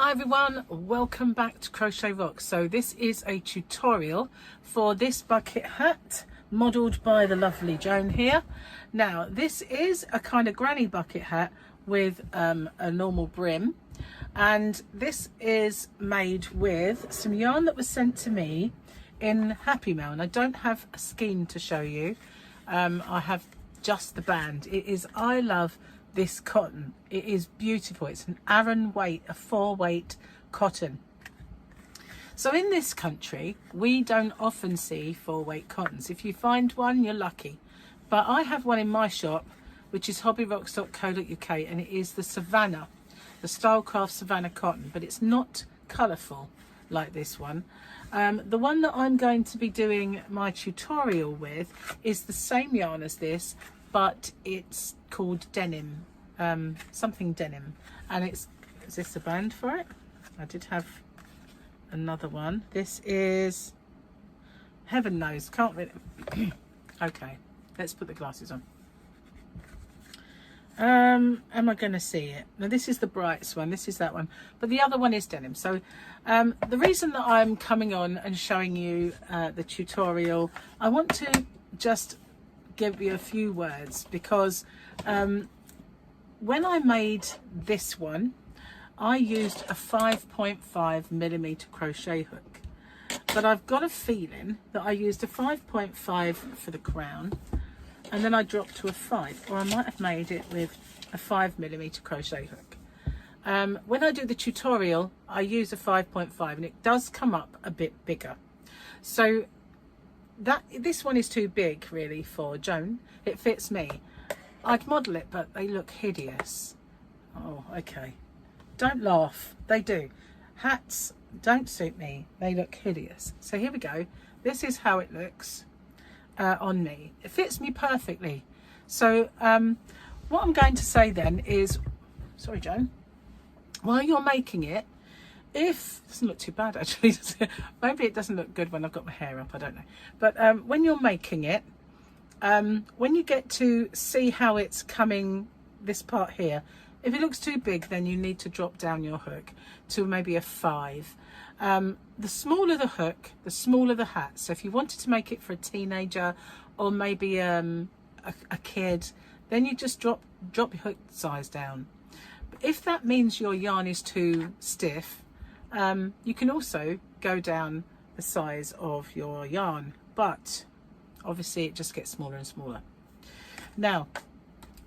Hi everyone, welcome back to Crochet Rocks. So this is a tutorial for this bucket hat modelled by the lovely Joan here. Now this is a kind of granny bucket hat with a normal brim, and this is made with some yarn that was sent to me in Happy Mail, and I don't have a skein to show you. I have just the band. It is I Love This Cotton. It is beautiful. It's an Aran weight, a 4-weight cotton. So in this country we don't often see 4-weight cottons. If you find one, you're lucky, but I have one in my shop, which is hobbyrocks.co.uk, and it is the Savannah, the Stylecraft Savannah cotton, but it's not colourful like this one. The one that I'm going to be doing my tutorial with is the same yarn as this, but it's called denim, something denim, and is this the band for it? I did have another one. This is, heaven knows, can't really. Okay, let's put the glasses on. Am I going to see it? Now this is the Brights one, this is that one, but the other one is denim. So the reason that I'm coming on and showing you the tutorial, I want to just give you a few words, because when I made this one I used a 5.5mm crochet hook, but I've got a feeling that I used a 5.5 for the crown and then I dropped to a 5, or I might have made it with a 5mm crochet hook. When I do the tutorial I use a 5.5 and it does come up a bit bigger, so this one is too big really for Joan. It fits me. I'd model it, but they look hideous. Oh, okay. Don't laugh. They do. Hats don't suit me. They look hideous. So here we go. This is how it looks on me. It fits me perfectly. So what I'm going to say then is, sorry Joan, while you're making it, if it doesn't look too bad actually, maybe it doesn't look good when I've got my hair up, I don't know, but when you're making it, when you get to see how it's coming, this part here, if it looks too big then you need to drop down your hook to maybe a 5. The smaller the hook, the smaller the hat. So if you wanted to make it for a teenager or maybe a kid, then you just drop your hook size down. But if that means your yarn is too stiff, you can also go down the size of your yarn, but obviously it just gets smaller and smaller. Now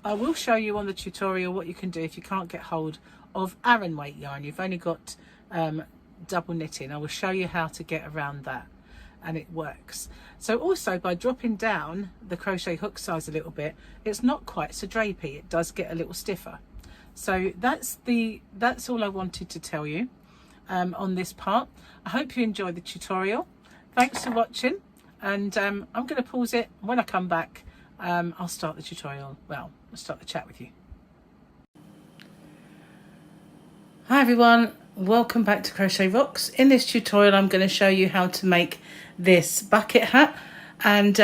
I will show you on the tutorial what you can do if you can't get hold of Aran weight yarn. You've only got double knitting. I will show you how to get around that, and it works. So also by dropping down the crochet hook size a little bit, it's not quite so drapey. It does get a little stiffer. So that's all I wanted to tell you on this part. I hope you enjoyed the tutorial. Thanks for watching, and I'm going to pause it. When I come back I'll start the tutorial. Well, I'll start the chat with you. Hi everyone, welcome back to Crochet Rocks. In this tutorial I'm going to show you how to make this bucket hat, and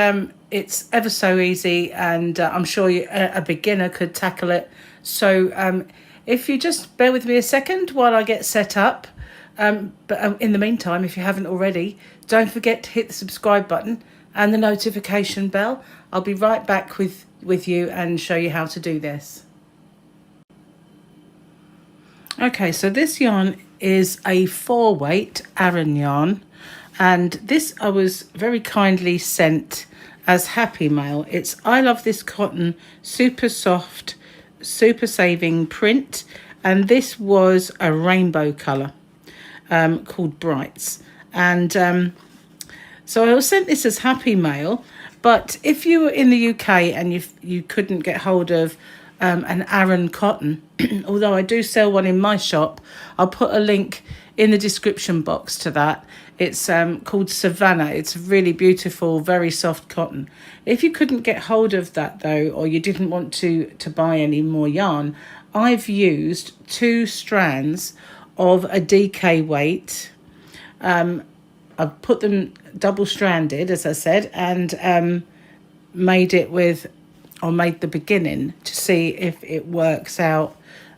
it's ever so easy, and I'm sure a beginner could tackle it. So if you just bear with me a second while I get set up, but in the meantime, if you haven't already, don't forget to hit the subscribe button and the notification bell. I'll be right back with you and show you how to do this. Okay, so this yarn is a 4-weight Aran yarn, and this I was very kindly sent as Happy Mail. It's I Love This Cotton, super soft, super saving print, and this was a rainbow colour called Brights, and so I was sent this as Happy Mail. But if you were in the UK and you couldn't get hold of an Aran cotton, although I do sell one in my shop, I'll put a link in the description box to that. It's called Savannah. It's really beautiful, very soft cotton. If you couldn't get hold of that though, or you didn't want to buy any more yarn, I've used 2 strands of a DK weight. I've put them double-stranded, as I said, and made it with, or made the beginning to see if it works out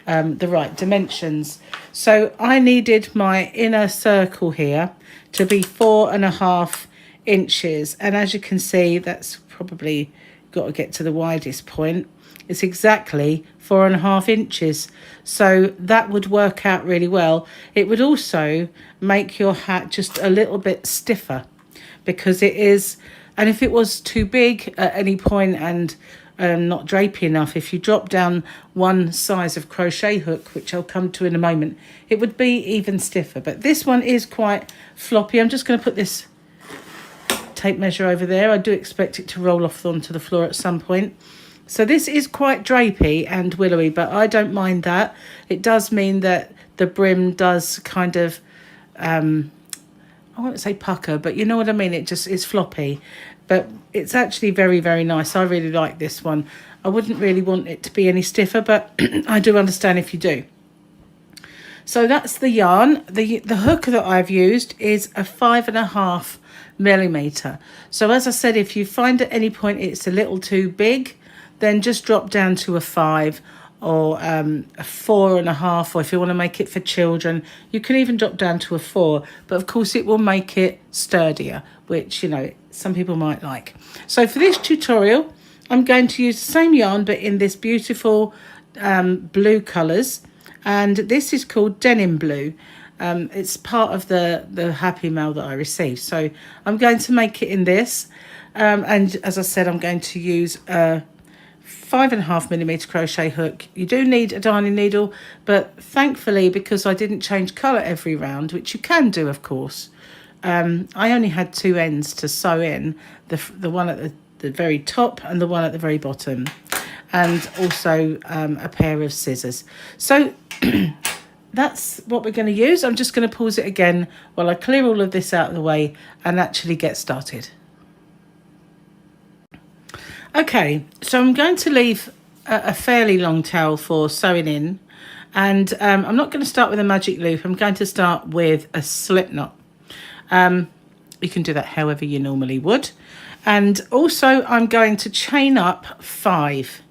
the right dimensions. So I needed my inner circle here to be 4.5 inches, and as you can see, that's probably got to get to the widest point. It's exactly 4.5 inches, so that would work out really well. It would also make your hat just a little bit stiffer, because it is, and if it was too big at any point and not drapey enough, if you drop down one size of crochet hook, which I'll come to in a moment, it would be even stiffer. But this one is quite floppy. I'm just going to put this tape measure over there. I do expect it to roll off onto the floor at some point. So this is quite drapey and willowy, but I don't mind that. It does mean that the brim does kind of, I won't say pucker, but you know what I mean? It just is floppy, but it's actually very, very nice. I really like this one. I wouldn't really want it to be any stiffer, but I do understand if you do. So that's the yarn. The hook that I've used is a 5.5 millimeter. So as I said, if you find at any point it's a little too big, then just drop down to a 5 or a 4.5, or if you want to make it for children, you can even drop down to a 4. But of course it will make it sturdier, which, you know, some people might like. So for this tutorial, I'm going to use the same yarn, but in this beautiful blue colours. And this is called Denim Blue. It's part of the Happy Mail that I received. So I'm going to make it in this. And as I said, I'm going to use a 5.5 millimeter crochet hook. You do need a darning needle, but thankfully, because I didn't change colour every round, which you can do, of course, I only had 2 ends to sew in, the one at the very top and the one at the very bottom, and also a pair of scissors. So that's what we're going to use. I'm just going to pause it again while I clear all of this out of the way and actually get started. Okay, so I'm going to leave a fairly long tail for sewing in, and I'm not going to start with a magic loop. I'm going to start with a slip knot. You can do that however you normally would. And also I'm going to chain up 5.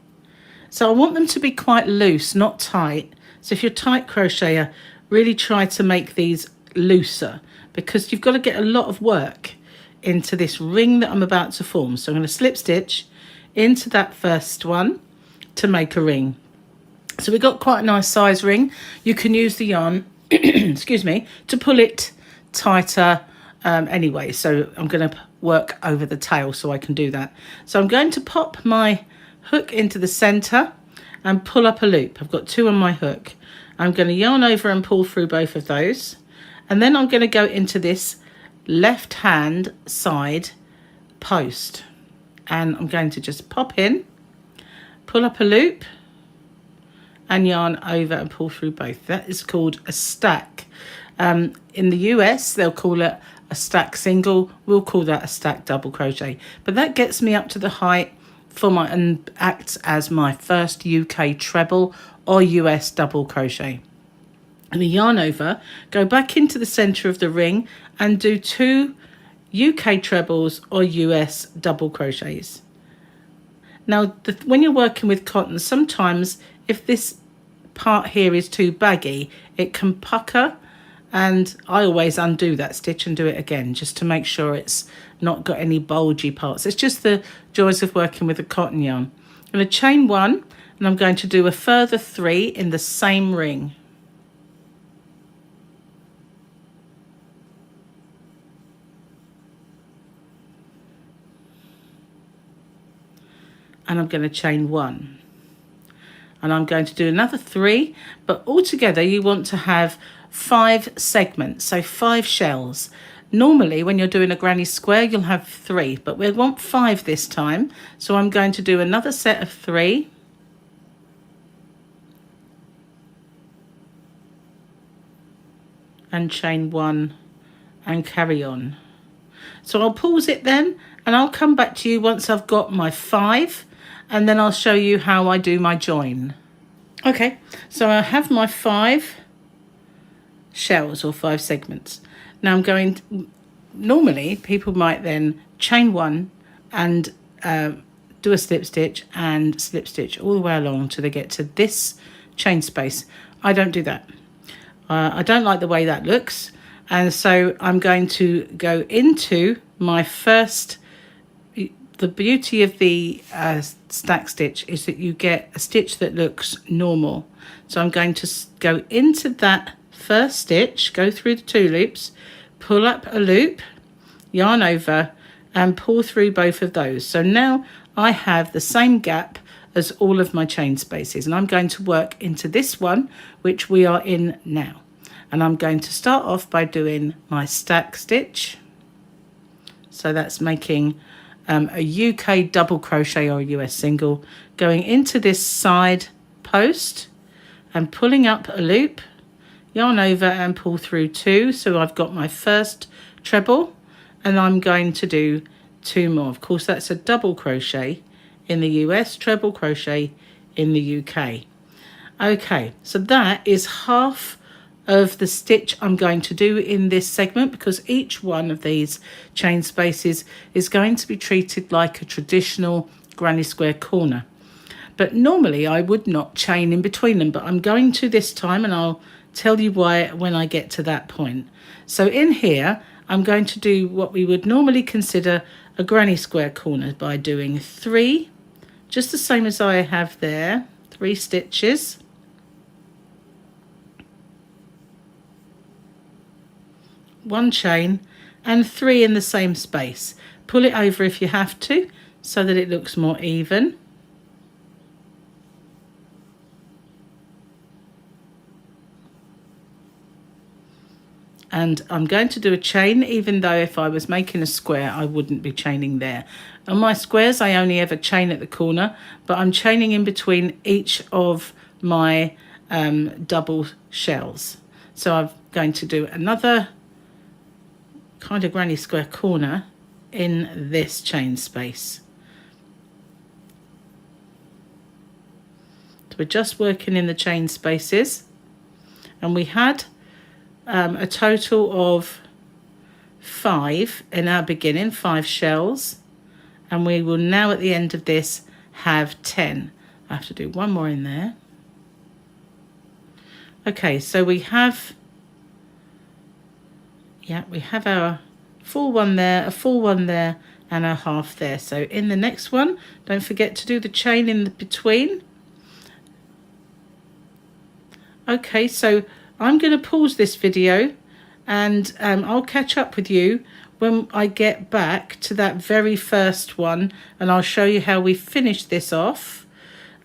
So I want them to be quite loose, not tight. So if you're a tight crocheter, really try to make these looser, because you've got to get a lot of work into this ring that I'm about to form. So I'm going to slip stitch into that first one to make a ring. So we've got quite a nice size ring. You can use the yarn, excuse me, to pull it tighter anyway. So I'm going to work over the tail so I can do that. So I'm going to pop my hook into the center and pull up a loop. I've got 2 on my hook. I'm going to yarn over and pull through both of those, and then I'm going to go into this left hand side post, and I'm going to just pop in, pull up a loop, and yarn over and pull through both. That is called a stack. In the US they'll call it a stack single. We'll call that a stack double crochet, but that gets me up to the height for my, and acts as my first UK treble or US double crochet. And yarn over, go back into the center of the ring and do 2 UK trebles or US double crochets. Now when you're working with cotton, sometimes if this part here is too baggy, it can pucker, and I always undo that stitch and do it again just to make sure it's not got any bulgy parts. It's just the joys of working with a cotton yarn. I'm going to chain 1, and I'm going to do a further 3 in the same ring. And I'm going to chain 1, and I'm going to do another 3, but altogether you want to have 5 segments, so 5 shells. Normally when you're doing a granny square you'll have 3, but we want 5 this time. So I'm going to do another set of 3, and chain 1 and carry on. So I'll pause it then, and I'll come back to you once I've got my 5, and then I'll show you how I do my join. Okay, so I have my 5 shells or 5 segments. Now I'm going to, normally people might then chain 1 and do a slip stitch and slip stitch all the way along till they get to this chain space. I don't do that. I don't like the way that looks, and so I'm going to go into my first. The beauty of the stack stitch is that you get a stitch that looks normal. So I'm going to go into that first stitch, go through the 2 loops, pull up a loop, yarn over, and pull through both of those. So now I have the same gap as all of my chain spaces, and I'm going to work into this one, which we are in now. And I'm going to start off by doing my stack stitch. So that's making a UK double crochet or a US single, going into this side post and pulling up a loop, yarn over and pull through 2. So I've got my first treble, and I'm going to do 2 more. Of course, that's a double crochet in the US, treble crochet in the UK. Okay, so that is half of the stitch I'm going to do in this segment, because each one of these chain spaces is going to be treated like a traditional granny square corner. But normally I would not chain in between them, but I'm going to this time, and I'll tell you why when I get to that point. So in here, I'm going to do what we would normally consider a granny square corner by doing 3, just the same as I have there, 3 stitches. One chain and 3 in the same space. Pull it over if you have to, so that it looks more even. And I'm going to do a chain, even though if I was making a square I wouldn't be chaining there. On my squares I only ever chain at the corner, but I'm chaining in between each of my double shells. So I'm going to do another kind of granny square corner in this chain space. So we're just working in the chain spaces, and we had a total of 5 in our beginning, 5 shells, and we will now at the end of this have 10. I have to do one more in there. Okay, so we have our full one there, a full one there, and a half there. So in the next one, don't forget to do the chain in the between. Okay, so I'm going to pause this video, and I'll catch up with you when I get back to that very first one, and I'll show you how we finish this off.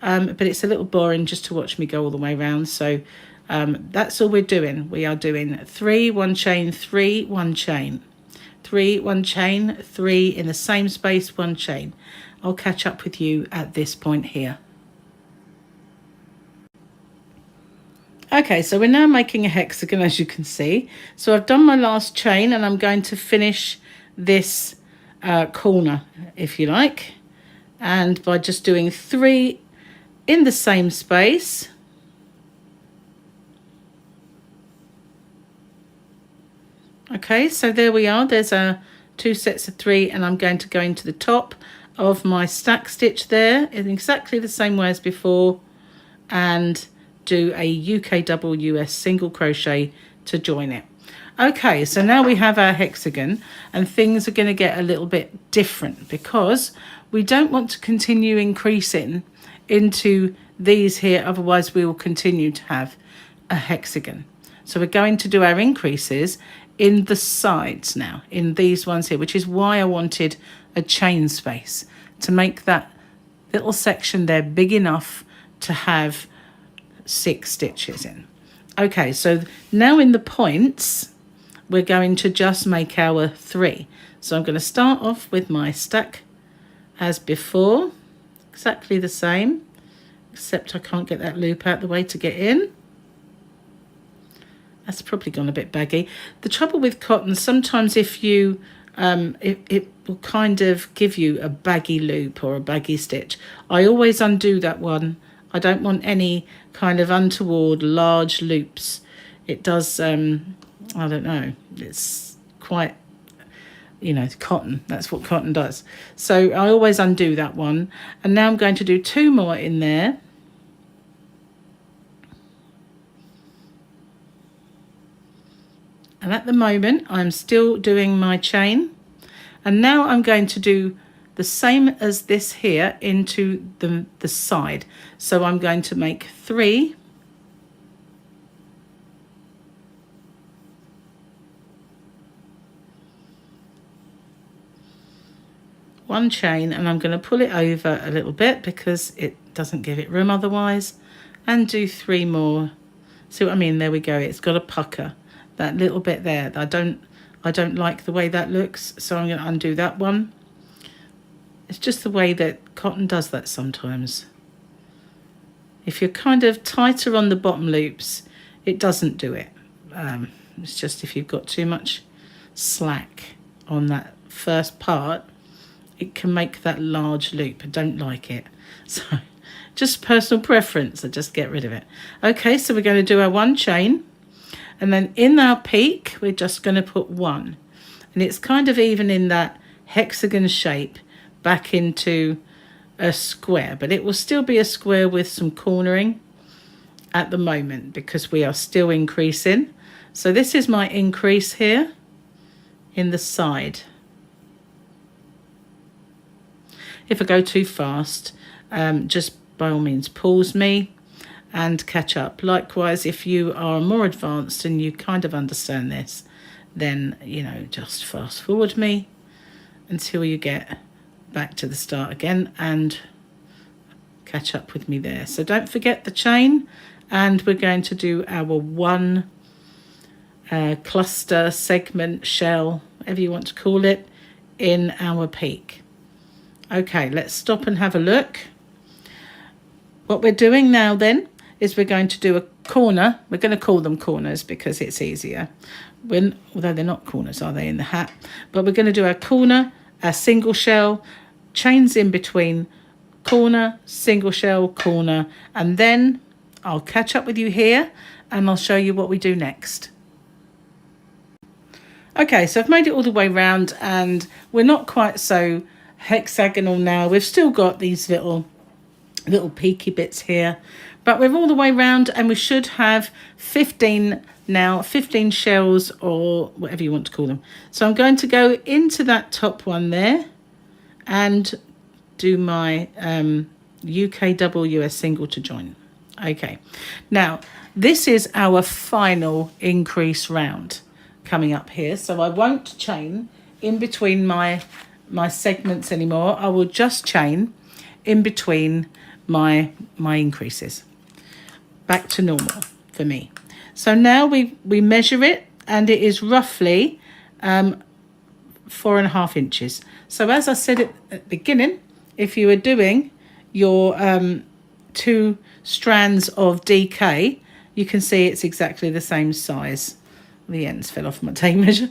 But it's a little boring just to watch me go all the way around. So that's all we're doing. We are doing 3, 1 chain, 3, 1 chain, 3, 1 chain, 3 in the same space, 1 chain. I'll catch up with you at this point here. Okay, so we're now making a hexagon, as you can see. So I've done my last chain, and I'm going to finish this corner, if you like, and by just doing 3 in the same space. Okay, so there we are. There's 2 sets of 3, and I'm going to go into the top of my stack stitch there in exactly the same way as before, and do a UK double US single crochet to join it. Okay, so now we have our hexagon, and things are going to get a little bit different, because we don't want to continue increasing into these here, otherwise we will continue to have a hexagon. So we're going to do our increases in the sides now, in these ones here, which is why I wanted a chain space, to make that little section there big enough to have 6 stitches in. Okay, so now in the points we're going to just make our 3. So I'm going to start off with my stack as before, exactly the same, except I can't get that loop out the way to get in. That's probably gone a bit baggy. The trouble with cotton, sometimes if you it will kind of give you a baggy loop or a baggy stitch. I always undo that one. I don't want any kind of untoward large loops. It does, I don't know, it's quite, you know, cotton. That's what cotton does. So I always undo that one. And now I'm going to do 2 more in there. And at the moment I'm still doing my chain, and now I'm going to do the same as this here into the side. So I'm going to make 3, one chain, and I'm going to pull it over a little bit because it doesn't give it room otherwise, and do 3 more. See what I mean? There we go. It's got a pucker, that little bit there. I don't like the way that looks, so I'm going to undo that one. It's just the way that cotton does that sometimes. If you're kind of tighter on the bottom loops, it doesn't do it. It's just if you've got too much slack on that first part, it can make that large loop. I don't like it. So just personal preference, I just get rid of it. Okay, so we're going to do our 1 chain, and then in our peak we're just going to put 1, and it's kind of even in that hexagon shape back into a square, but it will still be a square with some cornering at the moment because we are still increasing. So this is my increase here in the side. If I go too fast, just by all means pause me and catch up. Likewise, if you are more advanced and you kind of understand this, then, you know, just fast forward me until you get back to the start again and catch up with me there. So don't forget the chain, and we're going to do our 1 cluster, segment, shell, whatever you want to call it, in our peak. Okay, let's stop and have a look. What we're doing now then is we're going to do a corner. We're going to call them corners because it's easier. Although they're not corners, are they, in the hat? But we're going to do our corner, our single shell, chains in between, corner, single shell, corner, and then I'll catch up with you here and I'll show you what we do next. Okay, so I've made it all the way round, and we're not quite so hexagonal now. We've still got these little peaky bits here, but we're all the way round, and we should have 15 now, 15 shells or whatever you want to call them. So I'm going to go into that top one there and do my UK double, US single to join. Okay, now this is our final increase round coming up here, so I won't chain in between my segments anymore. I will just chain in between my increases, back to normal for me. So now we measure it, and it is roughly 4.5 inches. So as I said at the beginning, if you were doing your 2 strands of DK, you can see it's exactly the same size. The ends fell off my tape measure.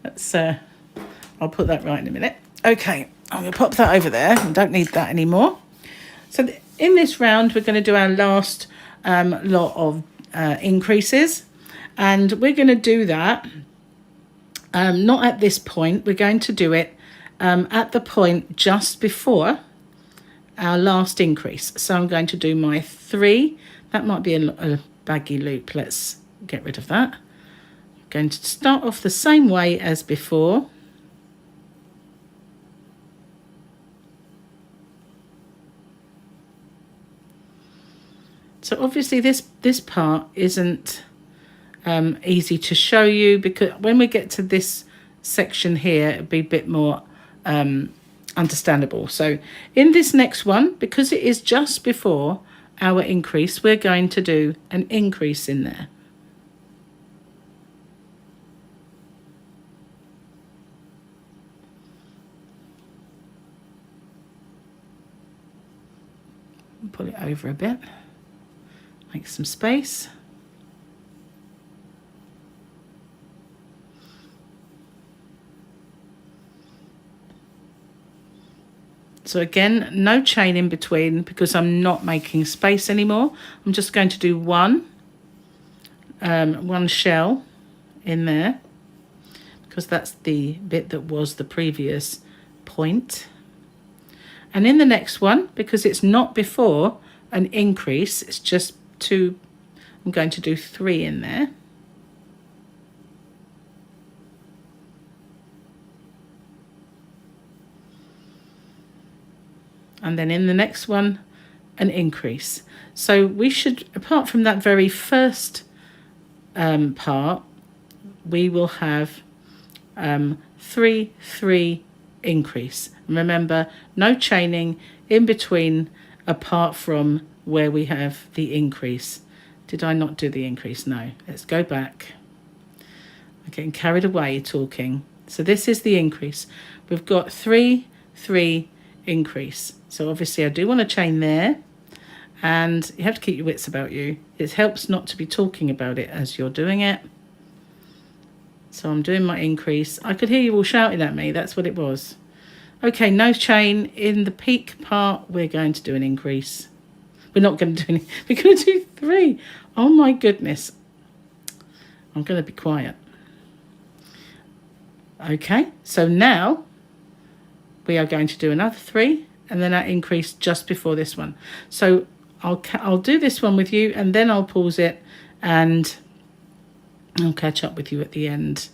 That's I'll put that right in a minute. Okay, I'm going to pop that over there. I don't need that anymore. So in this round, we're going to do our last lot of increases, and we're going to do that not at this point. We're going to do it at the point just before our last increase. So I'm going to do my 3. That might be a baggy loop. Let's get rid of that. I'm going to start off the same way as before. So obviously this part isn't easy to show you, because when we get to this section here, it'll be a bit more understandable. So in this next one, because it is just before our increase, we're going to do an increase in there. Pull it over a bit. Make some space. So again, no chain in between because I'm not making space anymore. I'm just going to do one shell in there because that's the bit that was the previous point. And in the next one, because it's not before an increase, it's just 2, I'm going to do 3 in there. and then in the next one an increase. So we should, apart from that very first part, we will have 3 3 increase. Remember, no chaining in between apart from where we have the increase. Did I not do the increase? No. Let's go back. I'm getting carried away talking. So this is the increase. We've got 3 3 increase. So obviously I do want to chain there, and you have to keep your wits about you. It helps not to be talking about it as you're doing it. So I'm doing my increase. I could hear you all shouting at me. That's what it was. Okay, no chain. In the peak part, we're going to do an increase. We're not going to do any. We're going to do 3. Oh my goodness. I'm going to be quiet. Okay, so now we are going to do another 3, and then that increase just before this one. So I'll do this one with you, and then I'll pause it, and I'll catch up with you at the end.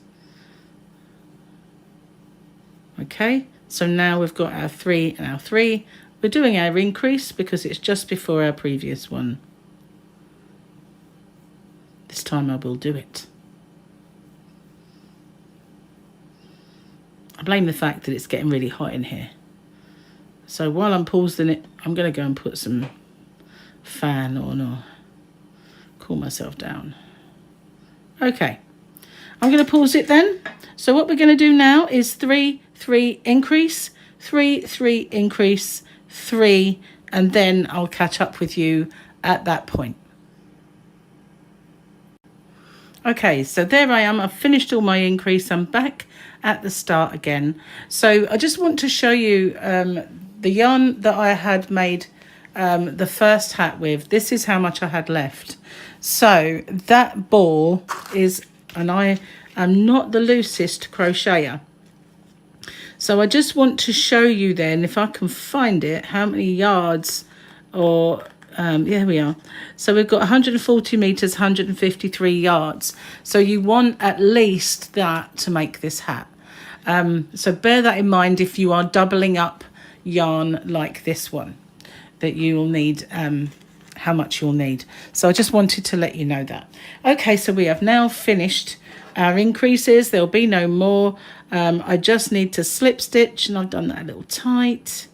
Okay, so now we've got our 3 and our 3. We're doing our increase because it's just before our previous one. This time I will do it. I blame the fact that it's getting really hot in here. So while I'm pausing it, I'm going to go and put some fan on or cool myself down. Okay, I'm going to pause it then. So what we're going to do now is 3 3 increase, 3 3 increase, 3, and then I'll catch up with you at that point. Okay, so there I am. I've finished all my increase. I'm back at the start again. So I just want to show you the yarn that I had made the first hat with. This is how much I had left. So that ball is, and I am not the loosest crocheter. So I just want to show you then, if I can find it, how many yards or here we are. So we've got 140 meters, 153 yards. So you want at least that to make this hat. So bear that in mind if you are doubling up yarn like this one, that you will need how much you'll need. So I just wanted to let you know that. Okay, so we have now finished our increases. There'll be no more. I just need to slip stitch, and I've done that a little tight.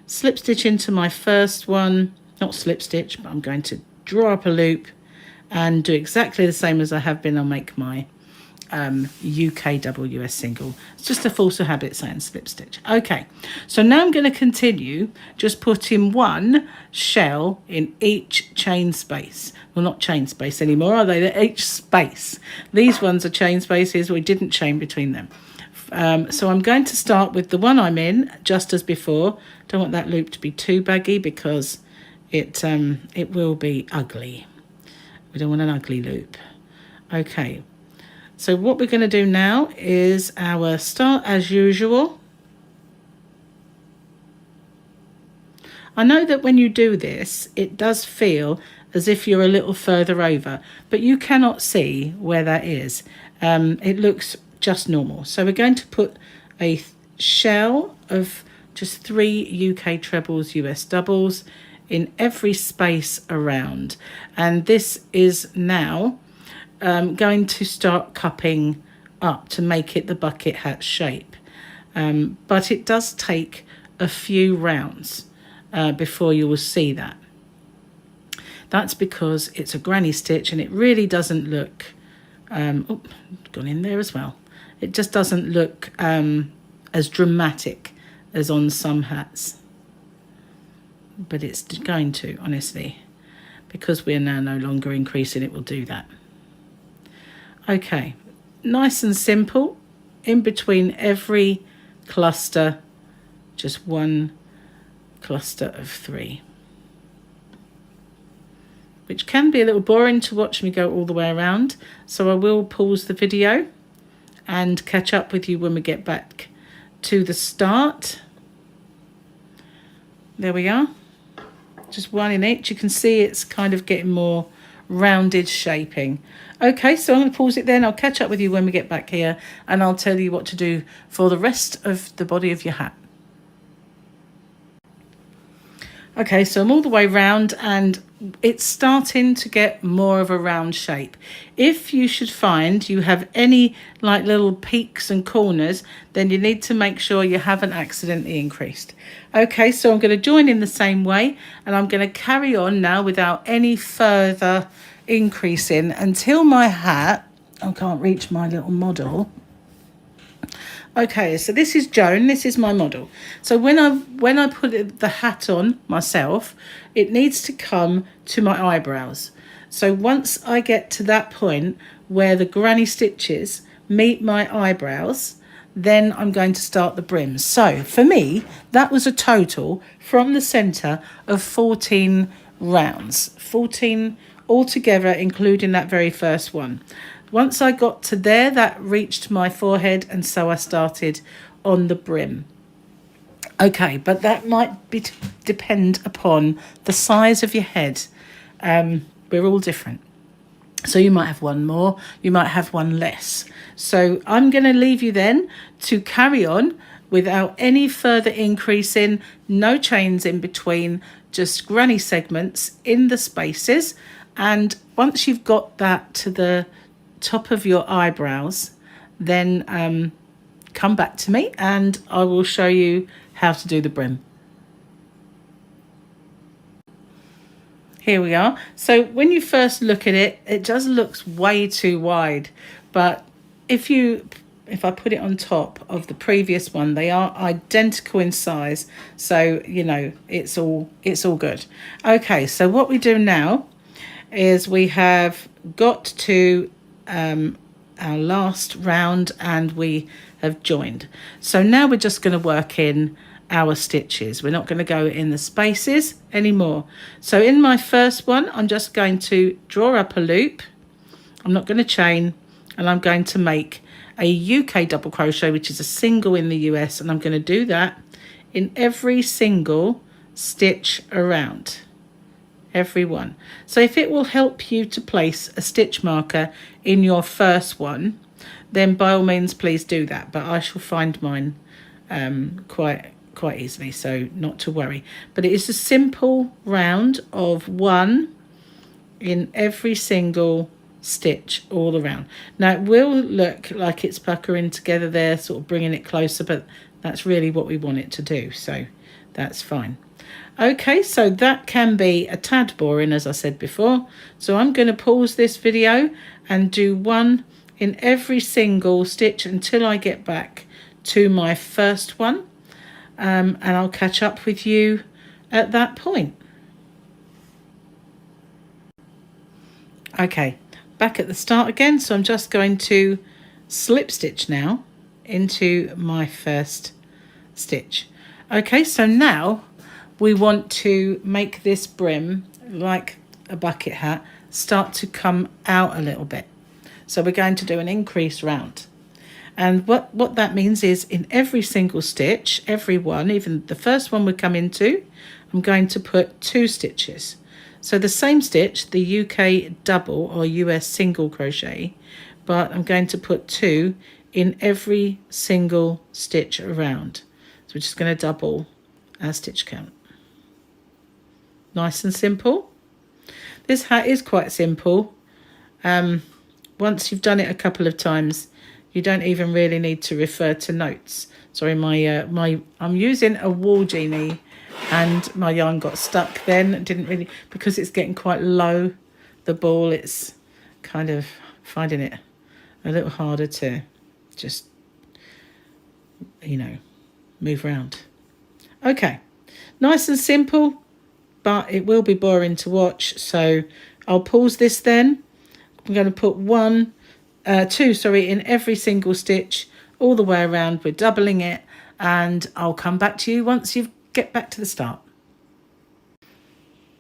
Slip stitch into my first one. Not slip stitch, but I'm going to draw up a loop and do exactly the same as I have been. I'll make my UKWS single. It's just a force of habit saying slip stitch. Okay, so now I'm going to continue just putting one shell in each chain space. Well, not chain space anymore, are they? They're each space. These ones are chain spaces. We didn't chain between them. So I'm going to start with the one I'm in, just as before. Don't want that loop to be too baggy because it will be ugly. We don't want an ugly loop. Okay, so what we're going to do now is our start as usual. I know that when you do this, it does feel as if you're a little further over, but you cannot see where that is. It looks just normal. So we're going to put a shell of just 3 UK trebles, US doubles in every space around. And this is now going to start cupping up to make it the bucket hat shape. But it does take a few rounds before you will see that. That's because it's a granny stitch and it really doesn't look, oh, gone in there as well. It just doesn't look as dramatic as on some hats. But it's going to, honestly, because we're now no longer increasing, it will do that. Okay, nice and simple. In between every cluster, just one cluster of 3. Which can be a little boring to watch me go all the way around. So I will pause the video and catch up with you when we get back to the start. There we are. Just one in each. You can see it's kind of getting more rounded shaping. Okay, so I'm going to pause it then. I'll catch up with you when we get back here and I'll tell you what to do for the rest of the body of your hat. Okay, so I'm all the way round and it's starting to get more of a round shape. If you should find you have any like little peaks and corners, then you need to make sure you haven't accidentally increased. Okay, so I'm going to join in the same way and I'm going to carry on now without any further increasing until my hat, I can't reach my little model. Okay, so this is Joan, this is my model. So when I put the hat on myself, it needs to come to my eyebrows. So once I get to that point where the granny stitches meet my eyebrows, then I'm going to start the brim. So for me, that was a total from the center of 14 rounds, 14 altogether, including that very first one. Once I got to there, that reached my forehead, and so I started on the brim. Okay, but that might depend upon the size of your head. We're all different. So you might have one more, you might have one less. So I'm going to leave you then to carry on without any further increasing, no chains in between, just granny segments in the spaces. And once you've got that to the top of your eyebrows, then come back to me and I will show you how to do the brim. Here we are. So when you first look at it, it just looks way too wide, but if I put it on top of the previous one, they are identical in size, so you know it's all good. Okay, so what we do now is we have got to our last round and we have joined. So now we're just going to work in our stitches. We're not going to go in the spaces anymore. So in my first one, I'm just going to draw up a loop. I'm not going to chain, and I'm going to make a UK double crochet, which is a single in the US, and I'm going to do that in every single stitch around. Every one. So if it will help you to place a stitch marker in your first one, then by all means please do that, but I shall find mine quite easily, so not to worry. But it is a simple round of one in every single stitch all around. Now it will look like it's puckering together there, sort of bringing it closer, but that's really what we want it to do, so that's fine. Okay, so that can be a tad boring, as I said before, so I'm going to pause this video and do one in every single stitch until I get back to my first one, and I'll catch up with you at that point. Okay, back at the start again, so I'm just going to slip stitch now into my first stitch. Okay, so now we want to make this brim, like a bucket hat, start to come out a little bit. So we're going to do an increase round. And what that means is in every single stitch, every one, even the first one we come into, I'm going to put 2 stitches. So the same stitch, the UK double or US single crochet, but I'm going to put 2 in every single stitch around. So we're just going to double our stitch count. Nice and simple. This hat is quite simple. Once you've done it a couple of times, you don't even really need to refer to notes. Sorry, I'm using a wall genie and my yarn got stuck then. Didn't really, because it's getting quite low, the ball, it's kind of finding it a little harder to just, you know, move around. Okay, nice and simple, but it will be boring to watch, so I'll pause this then. I'm going to put 2 in every single stitch all the way around. We're doubling it, and I'll come back to you once you get back to the start.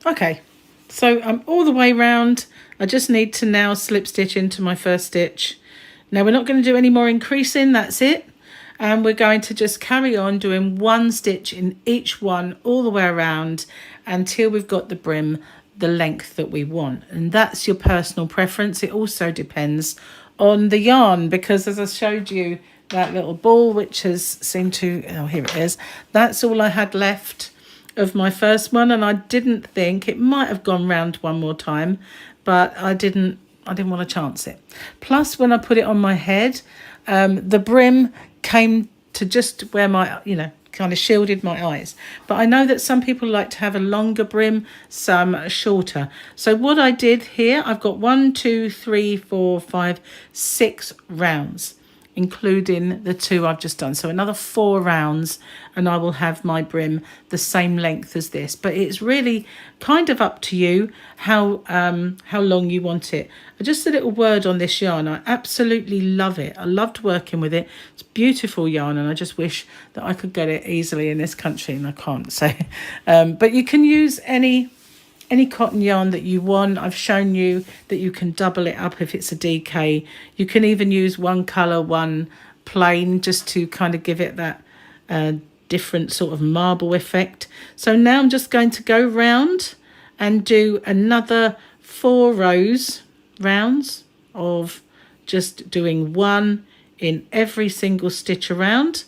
Okay, so I'm all the way round. I just need to now slip stitch into my first stitch. Now we're not going to do any more increasing, that's it. And we're going to just carry on doing 1 stitch in each one all the way around until we've got the brim the length that we want, and that's your personal preference. It also depends on the yarn, because as I showed you that little ball which has seemed to, oh here it is, that's all I had left, of my first one, and I didn't think it might have gone round one more time, but I didn't want to chance it. Plus, when I put it on my head, the brim came to just where my, kind of shielded my eyes. But I know that some people like to have a longer brim, some shorter. So what I did here, I've got 1, 2, 3, 4, 5, 6 rounds, including the 2 I've just done. So another 4 rounds and I will have my brim the same length as this. But it's really kind of up to you how long you want it. Just a little word on this yarn. I absolutely love it. I loved working with it. It's beautiful yarn, and I just wish that I could get it easily in this country, and I can't. So, but you can use any cotton yarn that you want. I've shown you that you can double it up if it's a DK. You can even use one colour, one plain, just to kind of give it that different sort of marble effect. So now I'm just going to go round and do another 4 rounds of just doing 1 in every single stitch around,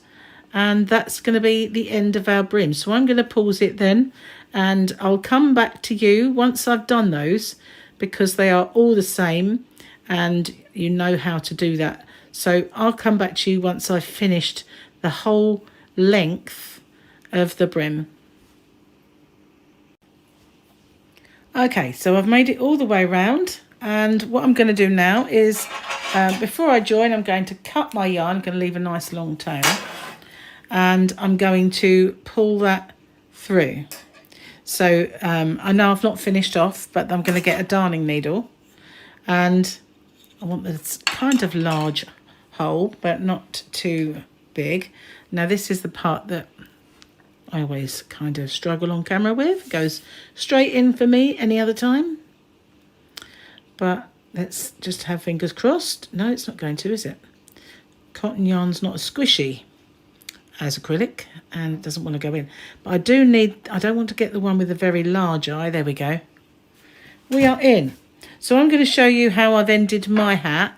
and that's going to be the end of our brim. So I'm going to pause it then, and I'll come back to you once I've done those, because they are all the same and you know how to do that. So I'll come back to you once I've finished the whole length of the brim. Okay, so I've made it all the way around, and what I'm going to do now is before I join, I'm going to cut my yarn. I'm going to leave a nice long tail, and I'm going to pull that through. So I know I've not finished off, but I'm going to get a darning needle, and I want this kind of large hole, but not too big. Now this is the part that I always kind of struggle on camera with. It goes straight in for me any other time. But let's just have fingers crossed. No, it's not going to, is it? Cotton yarn's not as squishy as acrylic, and it doesn't want to go in. But I don't want to get the one with a very large eye. There we go. We are in. So I'm going to show you how I then did my hat,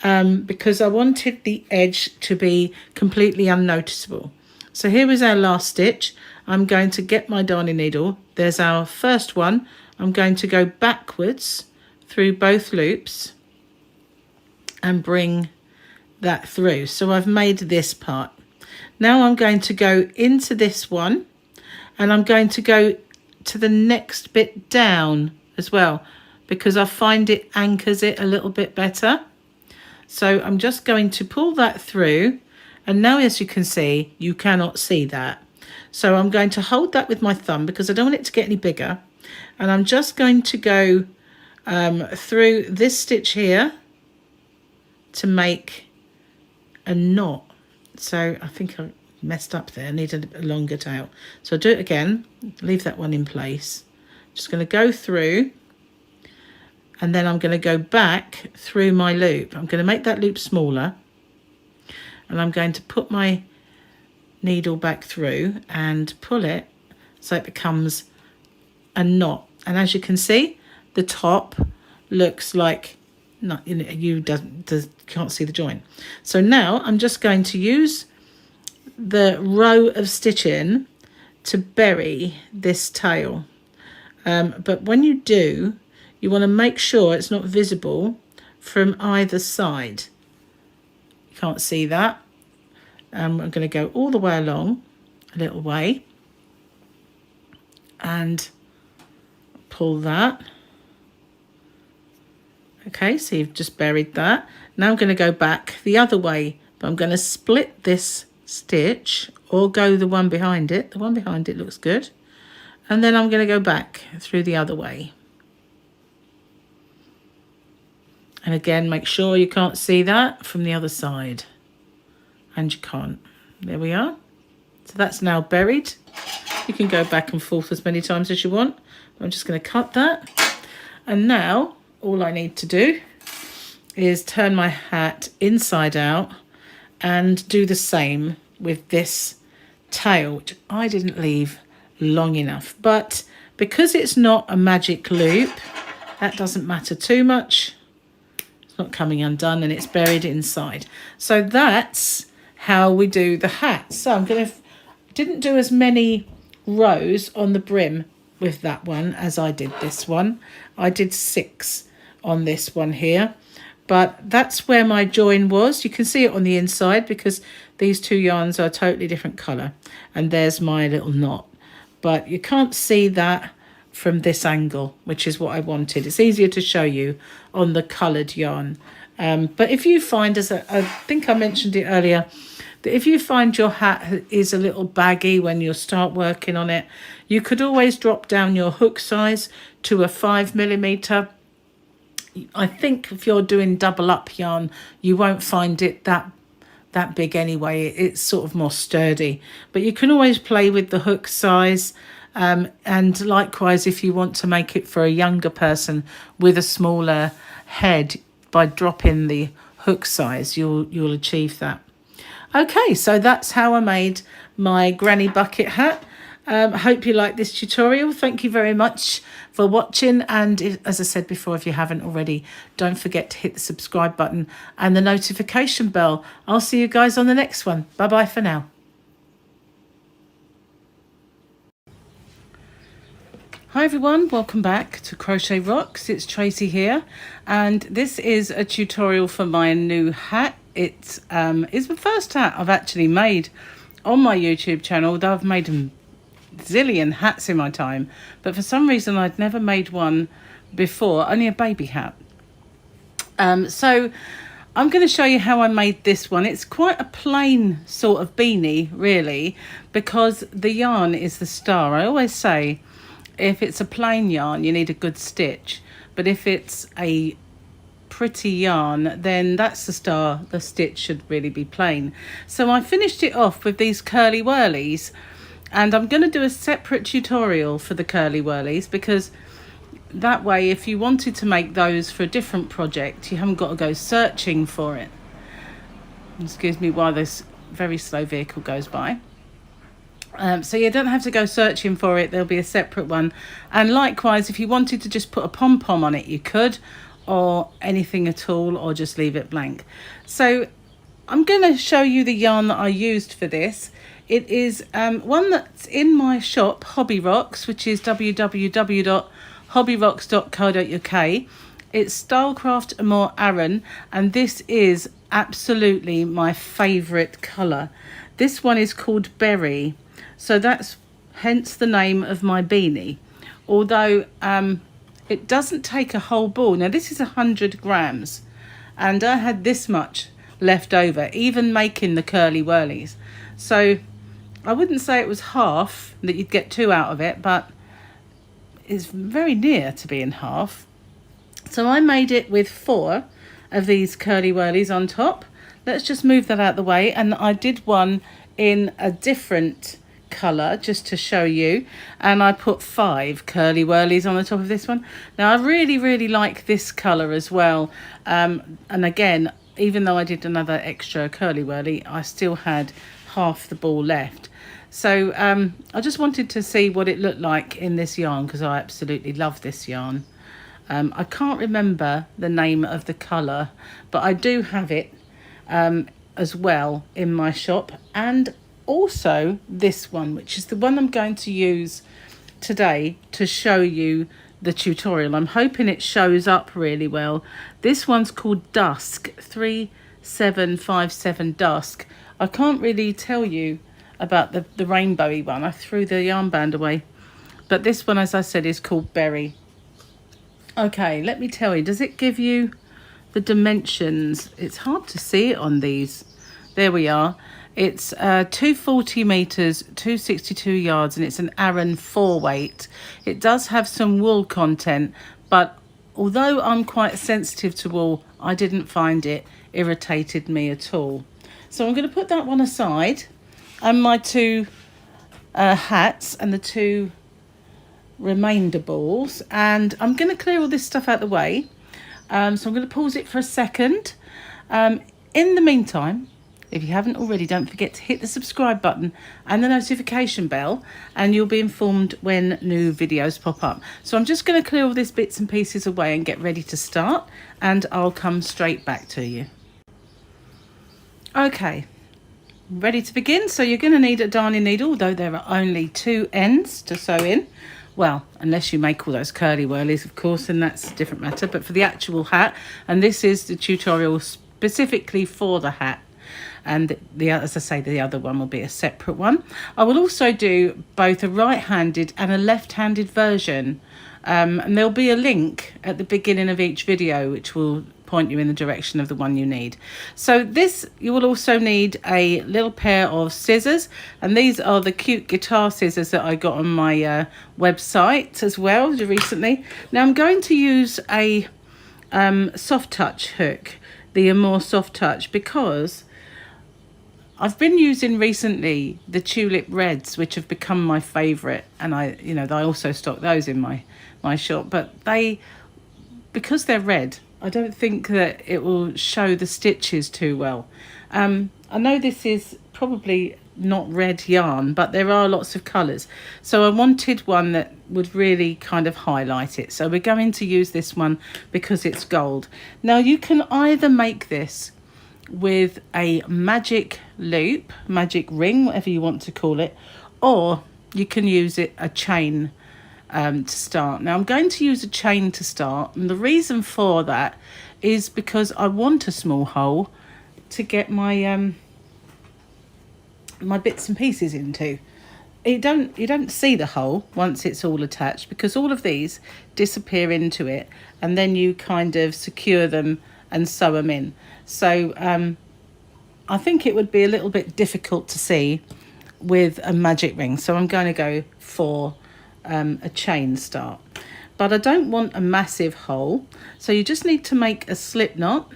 because I wanted the edge to be completely unnoticeable. So here is our last stitch. I'm going to get my darning needle. There's our first one. I'm going to go backwards through both loops and bring that through. So I've made this part. Now I'm going to go into this one, and I'm going to go to the next bit down as well, because I find it anchors it a little bit better. So I'm just going to pull that through, and now as you can see, you cannot see that. So I'm going to hold that with my thumb because I don't want it to get any bigger, and I'm just going to go through this stitch here to make a knot. So I think I messed up there. I need a longer tail. So I'll do it again, leave that one in place. Just going to go through, and then I'm going to go back through my loop. I'm going to make that loop smaller, and I'm going to put my needle back through and pull it so it becomes a knot. And as you can see, the top looks like you can't see the join. So now I'm just going to use the row of stitching to bury this tail. But when you do, you want to make sure it's not visible from either side. You can't see that. I'm going to go all the way along a little way and pull that. Okay, so you've just buried that. Now I'm going to go back the other way, but I'm going to split this stitch or go the one behind it. The one behind it looks good. And then I'm going to go back through the other way. And again, make sure you can't see that from the other side. And you can't. There we are. So that's now buried. You can go back and forth as many times as you want. I'm just going to cut that. And now all I need to do is turn my hat inside out and do the same with this tail, which I didn't leave long enough. But because it's not a magic loop, that doesn't matter too much. It's not coming undone and it's buried inside. So that's how we do the hat. So didn't do as many rows on the brim with that one as I did this one. I did 6 on this one here, but that's where my join was. You can see it on the inside because these two yarns are a totally different colour, and there's my little knot, but you can't see that from this angle, which is what I wanted. It's easier to show you on the coloured yarn. But if you find, as I think I mentioned it earlier, that if you find your hat is a little baggy when you start working on it, you could always drop down your hook size to a 5mm. I think if you're doing double up yarn, you won't find it that big anyway. It's sort of more sturdy, but you can always play with the hook size. And likewise, if you want to make it for a younger person with a smaller head, by dropping the hook size, you'll achieve that. Okay, so that's how I made my granny bucket hat. I hope you like this tutorial. Thank you very much for watching, and as I said before, if you haven't already, don't forget to hit the subscribe button and the notification bell. I'll see you guys on the next one. Bye bye for now. Hi everyone, welcome back to Crochet Rocks. It's Tracy here, and this is a tutorial for my new hat. It's the first hat I've actually made on my YouTube channel, although I've made a zillion hats in my time, but for some reason I'd never made one before, only a baby hat. So I'm going to show you how I made this one. It's quite a plain sort of beanie, really, because the yarn is the star. I always say, if it's a plain yarn, you need a good stitch, but if it's a pretty yarn, then that's the star. The stitch should really be plain. So I finished it off with these curly whirlies, and I'm going to do a separate tutorial for the curly whirlies, because that way, if you wanted to make those for a different project, you haven't got to go searching for it. Excuse me while this very slow vehicle goes by. So you don't have to go searching for it. There'll be a separate one. And likewise, if you wanted to just put a pom-pom on it, you could, or anything at all, or just leave it blank. So I'm going to show you the yarn that I used for this. It is one that's in my shop, Hobby Rocks, which is www.hobbyrocks.co.uk. It's Stylecraft Amore Aran, and this is absolutely my favourite colour. This one is called Berry. So that's hence the name of my beanie, although it doesn't take a whole ball. Now this is 100 grams, and I had this much left over, even making the curly whirlies. So I wouldn't say it was half, that you'd get 2 out of it, but it's very near to being half. So I made it with 4 of these curly whirlies on top. Let's just move that out of the way, and I did one in a different colour just to show you, and I put 5 curly whirlies on the top of this one. Now I really like this colour as well, and again, even though I did another extra curly whirly, I still had half the ball left. So I just wanted to see what it looked like in this yarn, because I absolutely love this yarn. I can't remember the name of the colour, but I do have it as well in my shop, and also this one, which is the one I'm going to use today to show you the tutorial. I'm hoping it shows up really well. This one's called Dusk, 3757 Dusk. I can't really tell you about the rainbowy one. I threw the yarn band away, but this one, as I said, is called Berry. Okay, let me tell you, does it give you the dimensions? It's hard to see it on these. There we are. It's 240 meters, 262 yards, and it's an Aran 4 weight. It does have some wool content, but although I'm quite sensitive to wool, I didn't find it irritated me at all. So I'm going to put that one aside, and my 2 hats and the 2 remainder balls, and I'm going to clear all this stuff out of the way. So I'm going to pause it for a second. In the meantime, if you haven't already, don't forget to hit the subscribe button and the notification bell, and you'll be informed when new videos pop up. So I'm just going to clear all these bits and pieces away and get ready to start, and I'll come straight back to you. Okay, Ready to begin. So you're going to need a darning needle, although there are only 2 ends to sew in. Well, unless you make all those curly whirlies, of course, and that's a different matter. But for the actual hat, and this is the tutorial specifically for the hat, and as I say, the other one will be a separate one. I will also do both a right-handed and a left-handed version, and there'll be a link at the beginning of each video which will point you in the direction of the one you need. So this, you will also need a little pair of scissors, and these are the cute guitar scissors that I got on my website as well recently. Now I'm going to use a soft touch hook, the Amore soft touch, because I've been using recently the tulip reds, which have become my favorite, and I also stock those in my shop, but because they're red, I don't think that it will show the stitches too well. I know this is probably not red yarn, but there are lots of colours. So I wanted one that would really kind of highlight it. So we're going to use this one because it's gold. Now you can either make this with a magic loop, magic ring, whatever you want to call it, or you can use a chain to start. Now I'm going to use a chain to start, and the reason for that is because I want a small hole to get my my bits and pieces into. You don't see the hole once it's all attached, because all of these disappear into it, and then you kind of secure them and sew them in. So I think it would be a little bit difficult to see with a magic ring, so I'm going to go for a chain start. But I don't want a massive hole, so you just need to make a slip knot.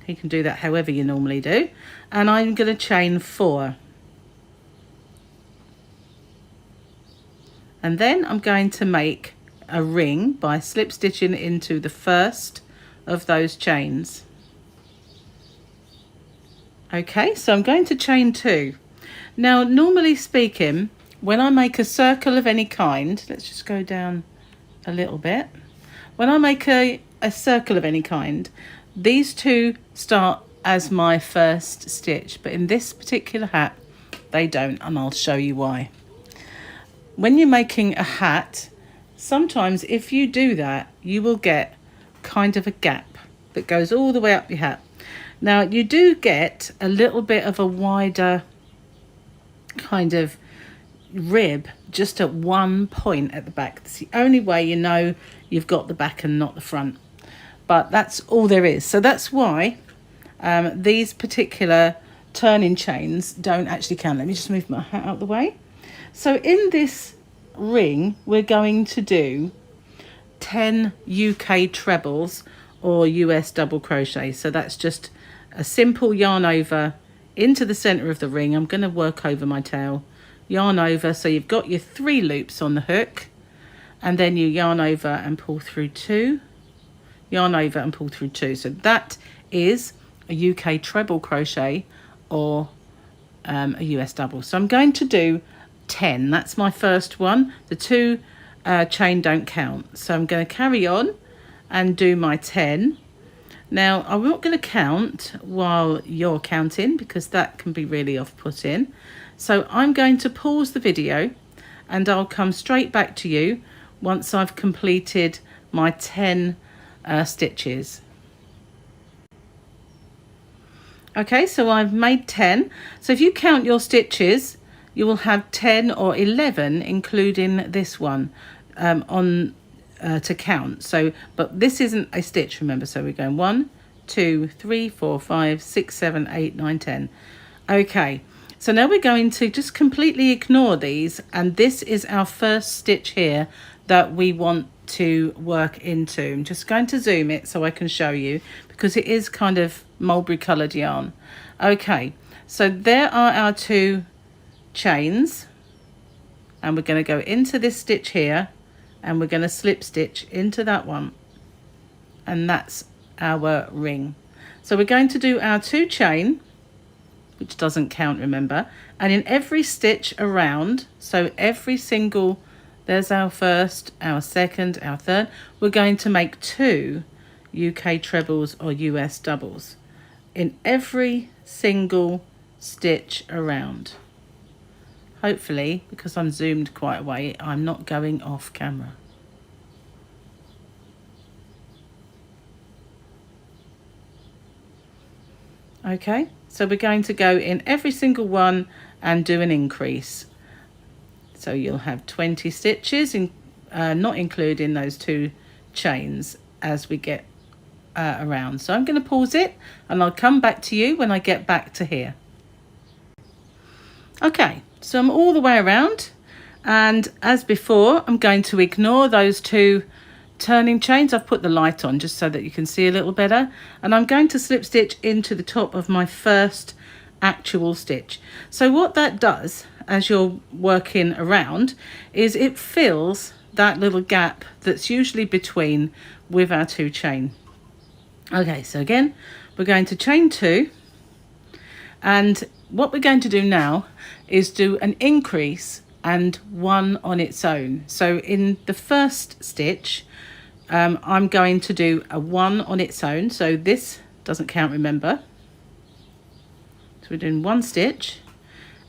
You can do that however you normally do, and I'm going to chain 4, and then I'm going to make a ring by slip stitching into the first of those chains. Okay, so I'm going to chain 2. Now normally speaking, when I make a circle of any kind, let's just go down a little bit. When I make a circle of any kind, these 2 start as my first stitch, but in this particular hat they don't, and I'll show you why. When you're making a hat, sometimes if you do that, you will get kind of a gap that goes all the way up your hat. Now you do get a little bit of a wider kind of rib just at one point at the back. That's the only way you know you've got the back and not the front, but that's all there is. So that's why these particular turning chains don't actually count. Let me just move my hat out of the way. So in this ring we're going to do 10 UK trebles or US double crochet. So that's just a simple yarn over into the center of the ring. I'm going to work over my tail, yarn over, so you've got your 3 loops on the hook, and then you yarn over and pull through 2, yarn over and pull through 2. So that is a UK treble crochet or a US double. So I'm going to do 10. That's my first one. The 2 chain don't count, so I'm going to carry on and do my 10. Now I'm not going to count while you're counting, because that can be really off-putting. So I'm going to pause the video and I'll come straight back to you once I've completed my 10 stitches. Okay, so I've made 10. So if you count your stitches, you will have 10 or 11, including this one, to count. So, but this isn't a stitch, remember. So we're going 1, 2, 3, 4, 5, 6, 7, 8, 9, 10. Okay, so now we're going to just completely ignore these, and this is our first stitch here that we want to work into. I'm just going to zoom it so I can show you, because it is kind of mulberry coloured yarn. Okay, so there are our 2 chains, and we're going to go into this stitch here, and we're going to slip stitch into that one, and that's our ring. So we're going to do our 2 chain, which doesn't count, remember, and in every stitch around, so every single, there's our first, our second, our third, we're going to make 2 UK trebles or US doubles in every single stitch around. Hopefully, because I'm zoomed quite away, I'm not going off camera. Okay, so we're going to go in every single one and do an increase. So you'll have 20 stitches, not including those 2 chains as we get around. So I'm going to pause it and I'll come back to you when I get back to here. Okay, so I'm all the way around, and as before I'm going to ignore those 2 turning chains. I've put the light on just so that you can see a little better, and I'm going to slip stitch into the top of my first actual stitch. So what that does as you're working around is it fills that little gap that's usually between with our 2 chain. Okay, so again we're going to chain 2, and what we're going to do now is do an increase and 1 on its own. So in the first stitch I'm going to do a 1 on its own, so this doesn't count, remember. So we're doing 1 stitch,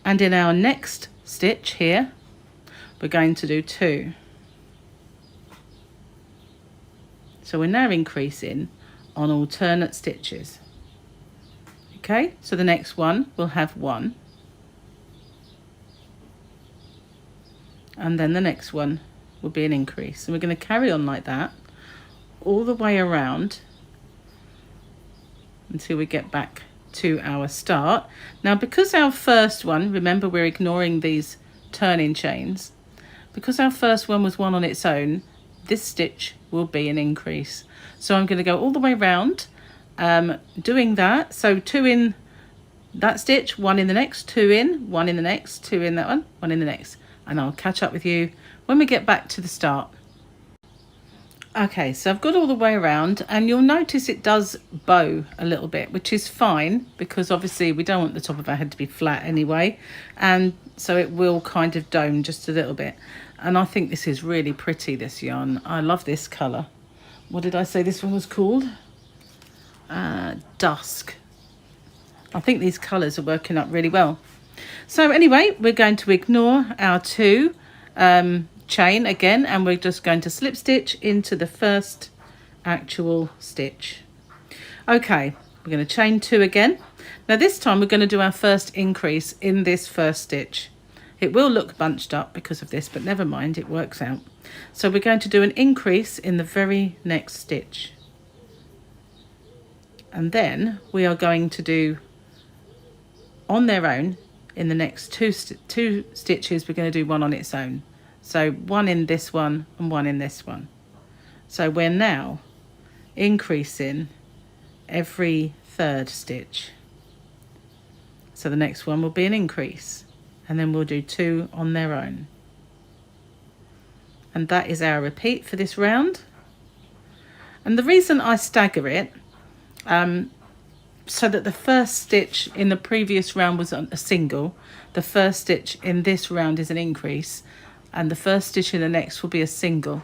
and in our next stitch here we're going to do 2. So we're now increasing on alternate stitches. Okay, so the next one will have 1, and then the next one will be an increase, and we're going to carry on like that all the way around until we get back to our start. Now, because our first one, remember we're ignoring these turning chains, because our first one was 1 on its own, this stitch will be an increase. So I'm going to go all the way around doing that. So 2 in that stitch, 1 in the next, 2 in, 1 in the next, 2 in that one, 1 in the next, and I'll catch up with you when we get back to the start. Okay, so I've got all the way around, and you'll notice it does bow a little bit, which is fine because obviously we don't want the top of our head to be flat anyway, and so it will kind of dome just a little bit. And I think this is really pretty, this yarn. I love this colour. What did I say this one was called? Dusk. I think these colours are working up really well. So anyway, we're going to ignore our 2 chain again, and we're just going to slip stitch into the first actual stitch. Okay, we're going to chain 2 again. Now this time we're going to do our first increase in this first stitch. It will look bunched up because of this, but never mind, it works out. So we're going to do an increase in the very next stitch, and then we are going to do on their own in the next two stitches. We're going to do 1 on its own. So 1 in this one and 1 in this one. So we're now increasing every 3rd stitch. So the next one will be an increase, and then we'll do 2 on their own. And that is our repeat for this round. And the reason I stagger it, so that the first stitch in the previous round was a single, the first stitch in this round is an increase, and the first stitch in the next will be a single.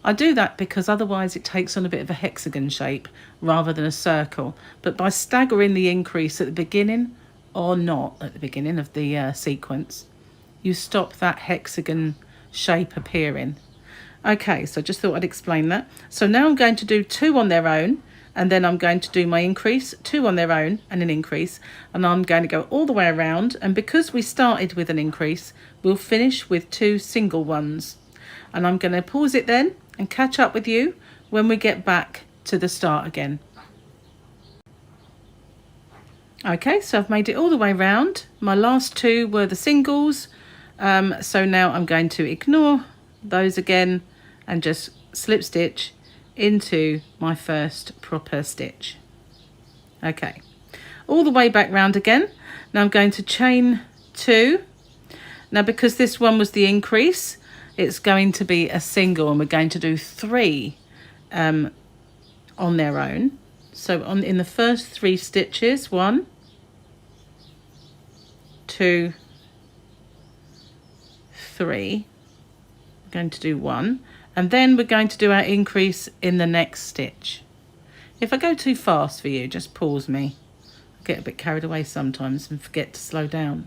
I do that because otherwise it takes on a bit of a hexagon shape rather than a circle. But by staggering the increase at the beginning, or not at the beginning of the sequence, you stop that hexagon shape appearing. Okay, so I just thought I'd explain that. So now I'm going to do 2 on their own, and then I'm going to do my increase, 2 on their own and an increase, and I'm going to go all the way around. And because we started with an increase, we'll finish with 2 single ones. And I'm going to pause it then and catch up with you when we get back to the start again. Okay, so I've made it all the way around. My last 2 were the singles, so now I'm going to ignore those again and just slip stitch into my first proper stitch. Okay, all the way back round again. Now I'm going to chain 2. Now because this one was the increase, it's going to be a single, and we're going to do 3 on their own. So in the first 3 stitches, 1, 2, 3, we're going to do 1, and then we're going to do our increase in the next stitch. If I go too fast for you, just pause me. get a bit carried away sometimes and forget to slow down.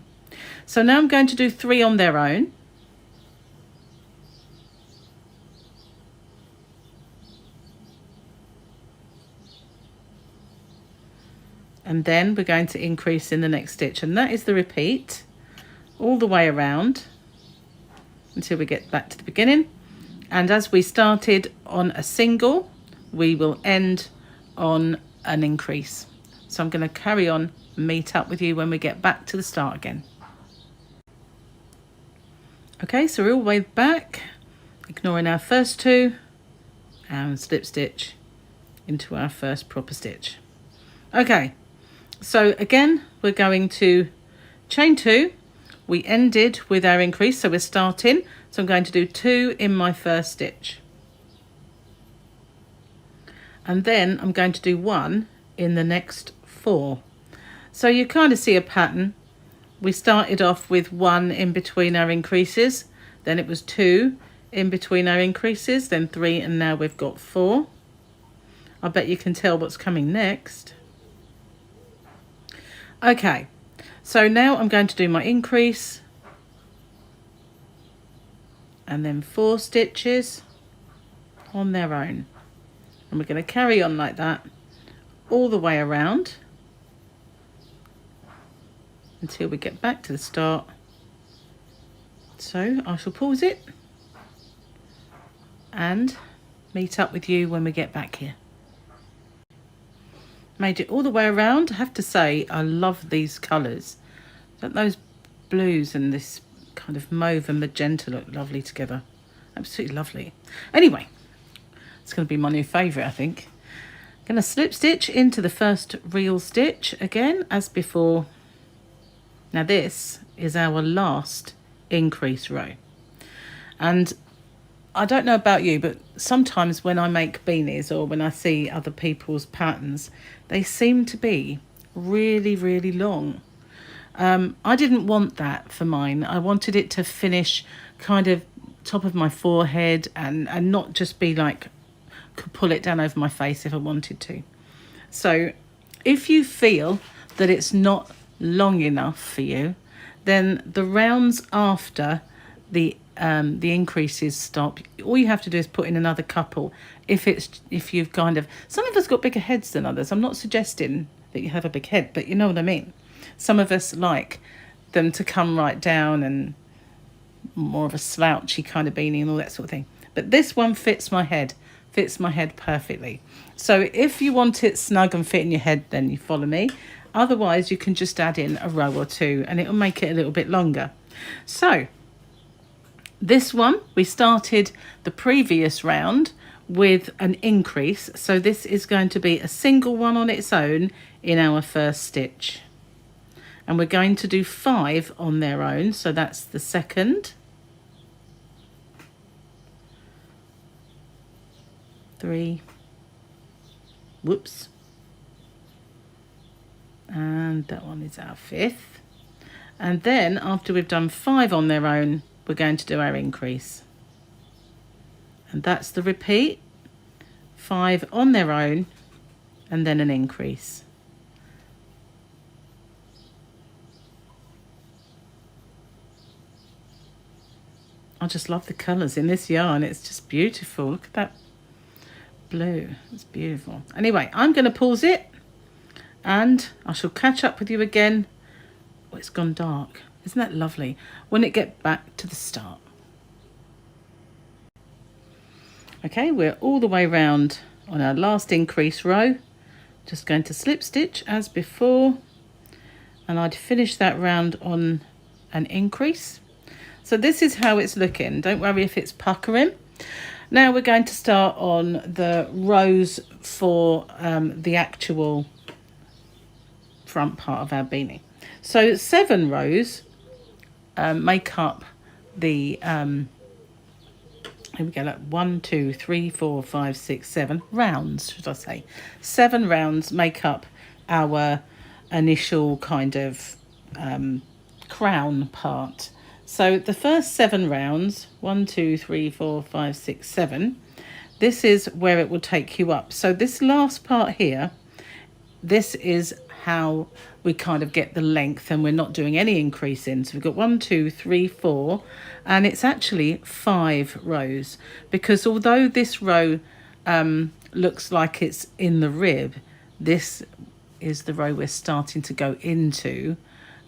So now I'm going to do 3 on their own. And then we're going to increase in the next stitch, and that is the repeat all the way around until we get back to the beginning. And as we started on a single, we will end on an increase. So I'm going to carry on and meet up with you when we get back to the start again. Okay, so we're all the way back, ignoring our first 2, and slip stitch into our first proper stitch. Okay, so again, we're going to chain 2. We ended with our increase, so we're starting. So I'm going to do 2 in my first stitch. And then I'm going to do 1 in the next 4. So you kind of see a pattern. We started off with 1 in between our increases, then it was 2 in between our increases, then 3, and now we've got 4. I bet you can tell what's coming next. Okay, so now I'm going to do my increase and then 4 stitches on their own. And we're going to carry on like that all the way around until we get back to the start. So I shall pause it and meet up with you when we get back here. Made it all the way around. I have to say, I love these colours. Don't those blues and this kind of mauve and magenta look lovely together? Absolutely lovely. Anyway, it's going to be my new favourite, I think. Going to slip stitch into the first real stitch again as before. Now this is our last increase row, and I don't know about you, but sometimes when I make beanies or when I see other people's patterns, they seem to be really, really long. I didn't want that for mine. I wanted it to finish kind of top of my forehead and not just be like, could pull it down over my face if I wanted to. So if you feel that it's not long enough for you, then the rounds after the increases stop. All you have to do is put in another couple. If you've kind of, some of us got bigger heads than others. I'm not suggesting that you have a big head, but you know what I mean. Some of us like them to come right down and more of a slouchy kind of beanie and all that sort of thing. But this one fits my head perfectly. So if you want it snug and fit in your head, then you follow me. Otherwise, you can just add in a row or 2 and it'll make it a little bit longer. So this one, we started the previous round with an increase. So this is going to be a single one on its own in our first stitch. And we're going to do 5 on their own. So that's the second. 3. Whoops. And that one is our 5th. And then after we've done 5 on their own, we're going to do our increase. And that's the repeat. 5 on their own and then an increase. I just love the colours in this yarn. It's just beautiful. Look at that blue. It's beautiful. Anyway, I'm going to pause it and I shall catch up with you again. Oh, it's gone dark. Isn't that lovely? When it gets back to the start. Okay, we're all the way round on our last increase row. Just going to slip stitch as before. And I'd finish that round on an increase. So this is how it's looking. Don't worry if it's puckering. Now we're going to start on the rows for the actual front part of our beanie. So 7 rows make up the here we go, like 1, 2, 3, 4, 5, 6, 7 rounds, should I say. 7 rounds make up our initial kind of crown part. So the first 7 rounds, 1, 2, 3, 4, 5, 6, 7, this is where it will take you up. So this last part here, this is how we kind of get the length, and we're not doing any increasing. So we've got 1, 2, 3, 4, and it's actually 5 rows, because although this row looks like it's in the rib, this is the row we're starting to go into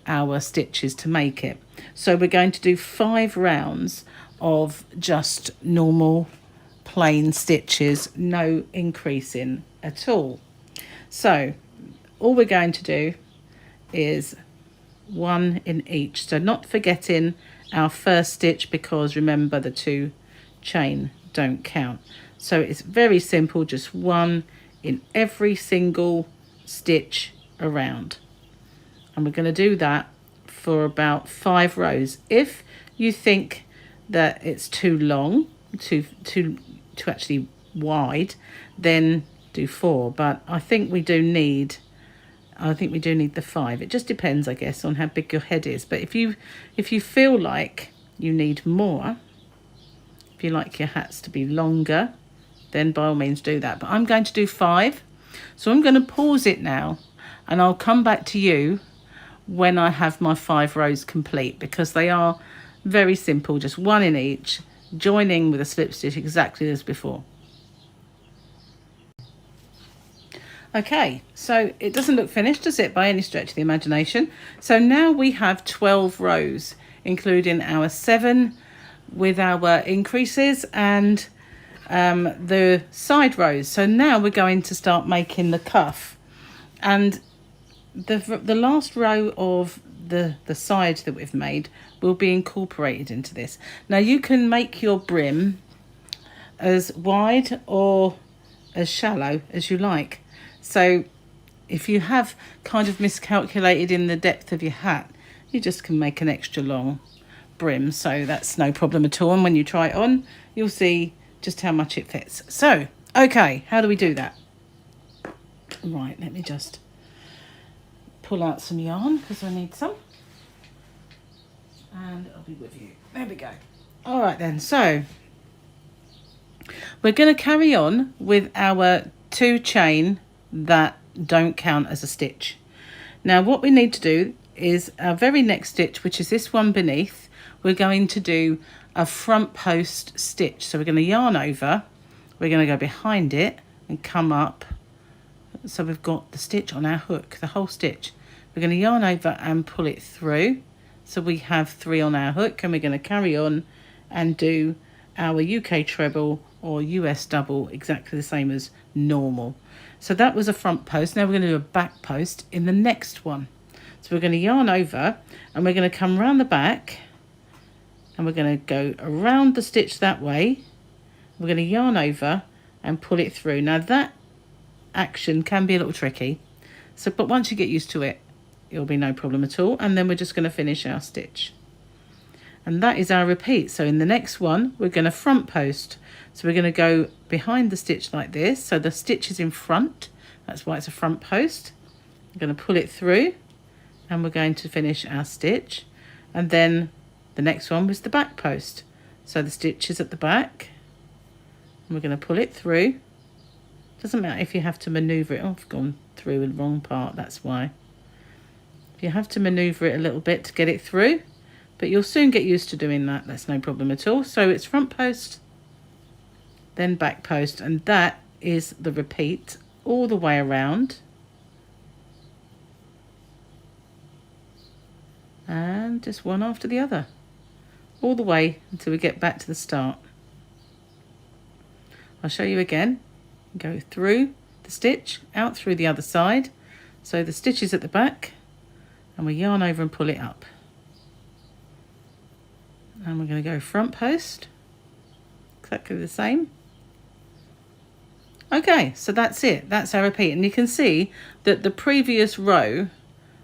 our stitches to make it. So we're going to do 5 rounds of just normal plain stitches, no increasing at all. So all we're going to do is 1 in each, so not forgetting our first stitch, because remember the 2 chain don't count. So it's very simple, just 1 in every single stitch around, and we're going to do that for about 5 rows. If you think that it's too long, too actually wide, then do 4, but I think we do need the 5. It just depends, I guess, on how big your head is. But if you feel like you need more, if you like your hats to be longer, then by all means do that. But I'm going to do 5. So I'm going to pause it now, and I'll come back to you when I have my 5 rows complete, because they are very simple, just 1 in each, joining with a slip stitch exactly as before. Okay, so it doesn't look finished, does it, by any stretch of the imagination? So now we have 12 rows, including our 7 with our increases and the side rows. So now we're going to start making the cuff, and the last row of the side that we've made will be incorporated into this. Now you can make your brim as wide or as shallow as you like. So if you have kind of miscalculated in the depth of your hat, you just can make an extra long brim, so that's no problem at all. And when you try it on, you'll see just how much it fits. So, okay, how do we do that? Right, let me just pull out some yarn, because I need some. And I'll be with you. There we go. All right then, so we're going to carry on with our 2 chain that don't count as a stitch. Now what we need to do is our very next stitch, which is this one beneath, we're going to do a front post stitch. So we're going to yarn over, we're going to go behind it and come up, so we've got the stitch on our hook, the whole stitch. We're going to yarn over and pull it through, so we have 3 on our hook, and we're going to carry on and do our UK treble or US double exactly the same as normal. So that was a front post. Now we're going to do a back post in the next one. So we're going to yarn over, and we're going to come around the back, and we're going to go around the stitch that way. We're going to yarn over and pull it through. Now that action can be a little tricky, so but once you get used to it, it'll be no problem at all. And then we're just going to finish our stitch, and that is our repeat. So in the next one, we're going to front post. So we're going to go behind the stitch like this, so the stitch is in front, that's why it's a front post. We're going to pull it through, and we're going to finish our stitch. And then the next one was the back post, so the stitch is at the back, and we're going to pull it through. Doesn't matter if you have to maneuver it. Oh, I've gone through the wrong part, that's why. If you have to maneuver it a little bit to get it through, but you'll soon get used to doing that, that's no problem at all. So it's front post, then back post, and that is the repeat all the way around. And just one after the other, all the way until we get back to the start. I'll show you again. Go through the stitch, out through the other side. So the stitch is at the back, and we yarn over and pull it up. And we're going to go front post, exactly the same. Okay, so that's it. That's our repeat. And you can see that the previous row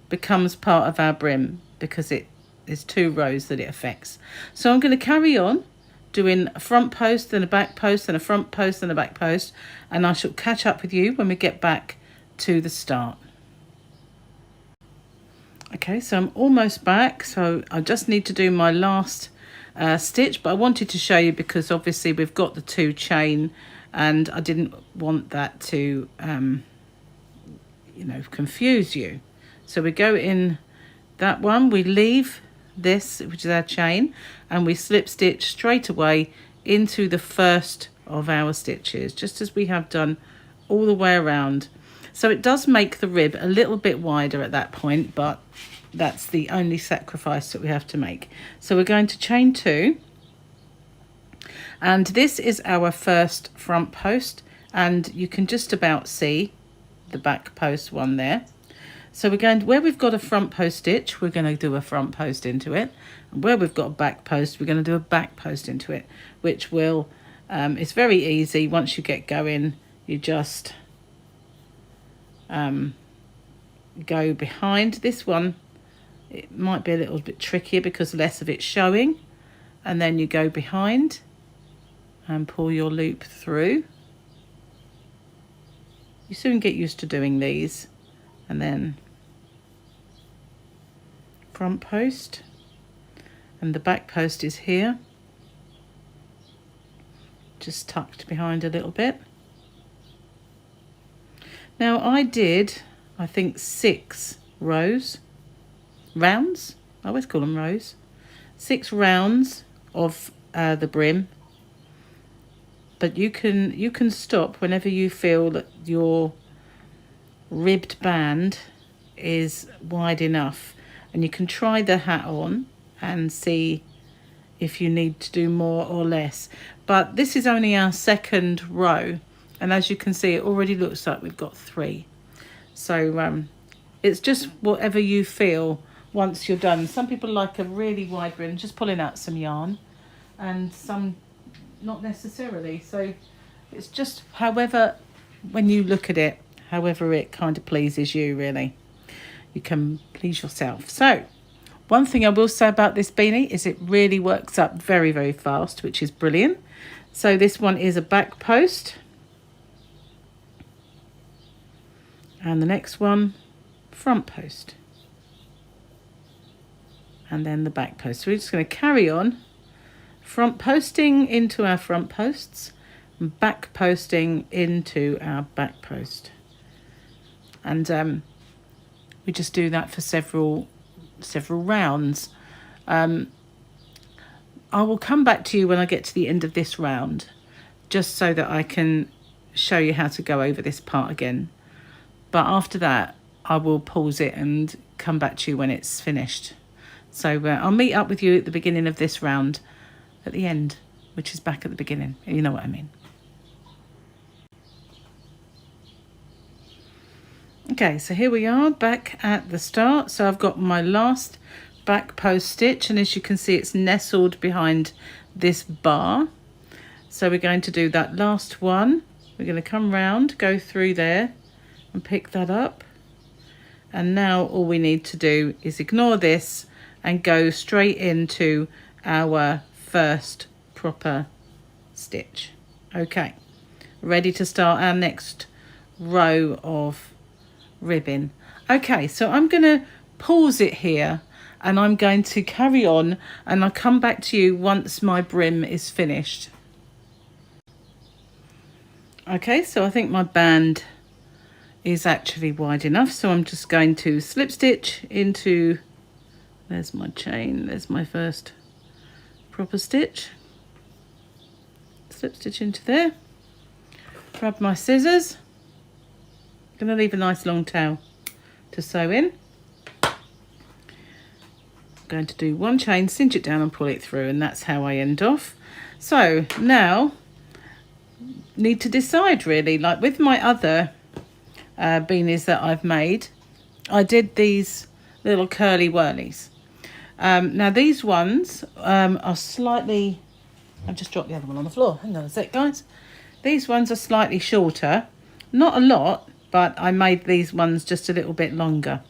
becomes part of our brim, because it is 2 rows that it affects. So I'm going to carry on doing a front post, then a back post, then a front post, then a back post, and I shall catch up with you when we get back to the start. Okay, so I'm almost back, so I just need to do my last stitch, but I wanted to show you because obviously we've got the 2 chain, and I didn't want that to you know, confuse you. So we go in that one, we leave this, which is our chain, and we slip stitch straight away into the first of our stitches, just as we have done all the way around. So it does make the rib a little bit wider at that point, but that's the only sacrifice that we have to make. So we're going to chain 2, and this is our first front post, and you can just about see the back post one there. So we're going to, where we've got a front post stitch, we're going to do a front post into it, and where we've got a back post, we're going to do a back post into it, which will it's very easy. Once you get going, you just go behind this one. It might be a little bit trickier because less of it's showing, and then you go behind and pull your loop through. You soon get used to doing these, and then front post, and the back post is here, just tucked behind a little bit. Now I did, I think, 6 rounds, I always call them rows, 6 rounds of the brim, but you can stop whenever you feel that your ribbed band is wide enough, and you can try the hat on and see if you need to do more or less. But this is only our second row, and as you can see, it already looks like we've got 3. So it's just whatever you feel once you're done. Some people like a really wide brim, just pulling out some yarn, and some not necessarily. So it's just however, when you look at it, however it kind of pleases you, really. You can please yourself. So one thing I will say about this beanie is it really works up very, very fast, which is brilliant. So this one is a back post, and the next one front post, and then the back post. So we're just going to carry on front posting into our front posts and back posting into our back post, and we just do that for several rounds. I will come back to you when I get to the end of this round, just so that I can show you how to go over this part again. But after that, I will pause it and come back to you when it's finished. So I'll meet up with you at the beginning of this round, at the end, which is back at the beginning. You know what I mean. Okay, so here we are back at the start. So I've got my last back post stitch, and as you can see, it's nestled behind this bar. So we're going to do that last one. We're going to come round, go through there and pick that up, and now all we need to do is ignore this and go straight into our first proper stitch. Okay, ready to start our next row of ribbing. Okay, so I'm going to pause it here, and I'm going to carry on, and I'll come back to you once my brim is finished. Okay, so I think my band is actually wide enough, so I'm just going to slip stitch into, there's my chain, there's my first proper stitch, slip stitch into there, grab my scissors, I'm going to leave a nice long tail to sew in. Going to do 1 chain, cinch it down and pull it through, and that's how I end off. So now need to decide, really, like with my other beanies that I've made, I did these little curly whirlies. Now these ones are slightly, I've just dropped the other one on the floor, hang on a sec guys. These ones are slightly shorter, not a lot, but I made these ones just a little bit longer.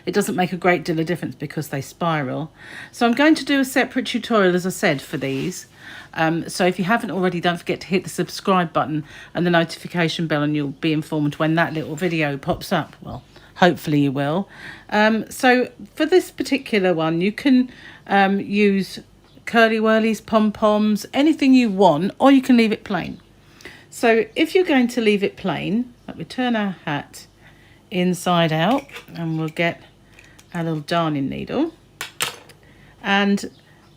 It doesn't make a great deal of difference because they spiral. So I'm going to do a separate tutorial, as I said, for these. So if you haven't already, don't forget to hit the subscribe button and the notification bell, and you'll be informed when that little video pops up. Well, hopefully you will. So for this particular one, you can use curly whirlies, pom-poms, anything you want, or you can leave it plain. So if you're going to leave it plain, like we turn our hat inside out, and we'll get our little darning needle. And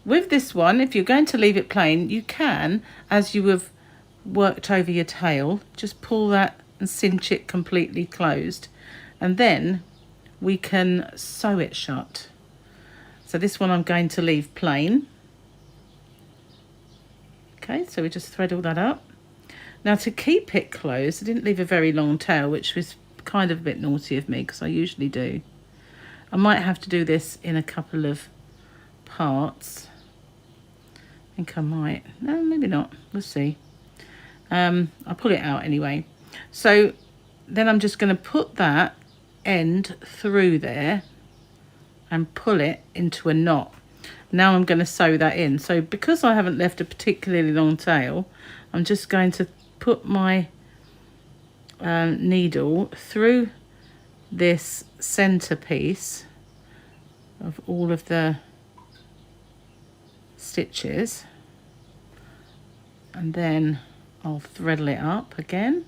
with this one, if you're going to leave it plain, you can, as you have worked over your tail, just pull that and cinch it completely closed, and then we can sew it shut. So this one I'm going to leave plain. Okay, so we just thread all that up. Now to keep it closed, I didn't leave a very long tail, which was kind of a bit naughty of me because I usually do. I might have to do this in a couple of parts. I think I might. No, maybe not. We'll see. I'll pull it out anyway. So then I'm just going to put that end through there and pull it into a knot. Now I'm going to sew that in. So because I haven't left a particularly long tail, I'm just going to put my needle through this center piece of all of the stitches, and then I'll threadle it up again.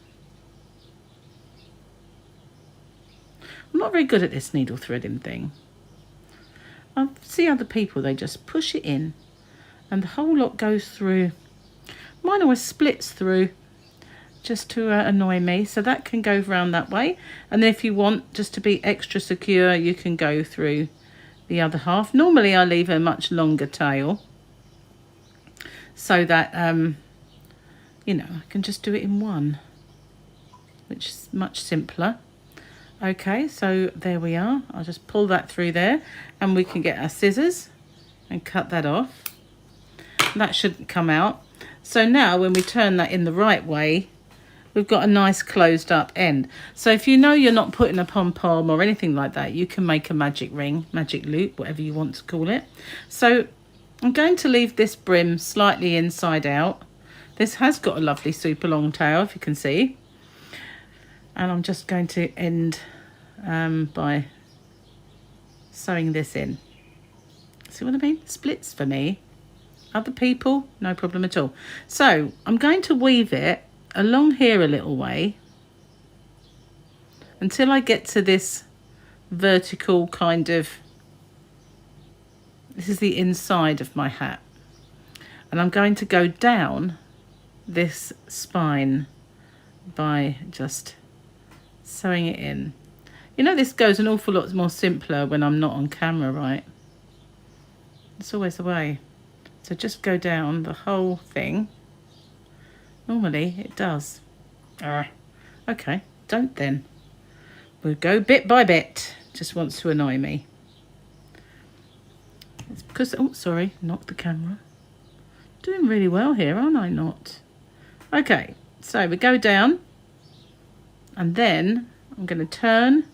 I'm not very good at this needle threading thing. I see other people, they just push it in and the whole lot goes through. Mine always splits through just to annoy me, so that can go round that way. And then if you want just to be extra secure, you can go through the other half. Normally I leave a much longer tail so that you know, I can just do it in one, which is much simpler. Okay, so there we are. I'll just pull that through there and we can get our scissors and cut that off. That shouldn't come out. So now when we turn that in the right way, we've got a nice closed up end. So if you know you're not putting a pom-pom or anything like that, you can make a magic ring, magic loop, whatever you want to call it. So I'm going to leave this brim slightly inside out. This has got a lovely super long tail, if you can see. And I'm just going to end by sewing this in. See what I mean? Splits for me. Other people, no problem at all. So I'm going to weave it along here a little way until I get to this vertical kind of, this is the inside of my hat. And I'm going to go down this spine by just sewing it in. You know, this goes an awful lot more simpler when I'm not on camera, right? It's always the way. So just go down the whole thing. Normally it does. Okay, don't then. We'll go bit by bit. Just wants to annoy me. It's because, oh, sorry, knocked the camera. Doing really well here, aren't I not? Okay, so we go down. And then I'm going to turn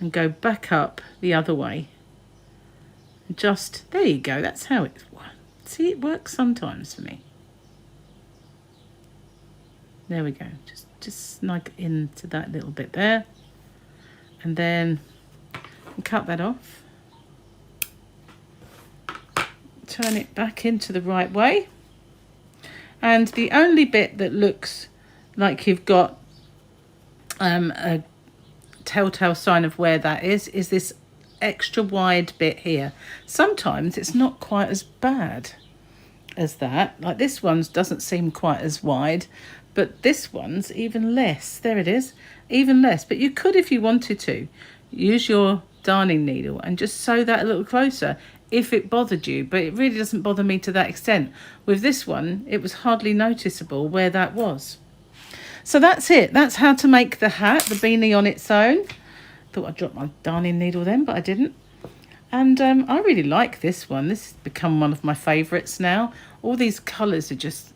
and go back up the other way. Just, there you go, that's how it works. See, it works sometimes for me. There we go, just snug into that little bit there. And then cut that off. Turn it back into the right way. And the only bit that looks like you've got a telltale sign of where that is this extra wide bit here. Sometimes it's not quite as bad as that. Like this one doesn't seem quite as wide, but this one's even less. There it is, even less. But you could, if you wanted to, use your darning needle and just sew that a little closer if it bothered you, but it really doesn't bother me to that extent. With this one, it was hardly noticeable where that was. So that's it. That's how to make the hat, the beanie on its own. Thought I'd drop my darning needle then, but I didn't. And I really like this one. This has become one of my favourites now. All these colours are just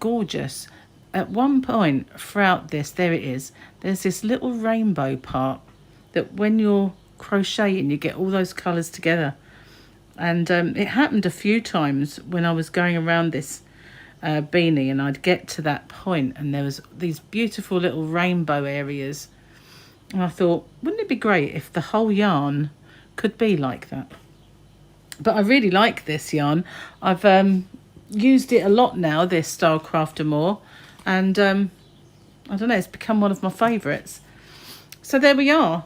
gorgeous. At one point throughout this, there it is, there's this little rainbow part that when you're crocheting, you get all those colours together. And it happened a few times when I was going around this beanie, and I'd get to that point and there was these beautiful little rainbow areas, and I thought, wouldn't it be great if the whole yarn could be like that? But I really like this yarn. I've used it a lot now, this style Crafty more, and I don't know, it's become one of my favourites. So there we are.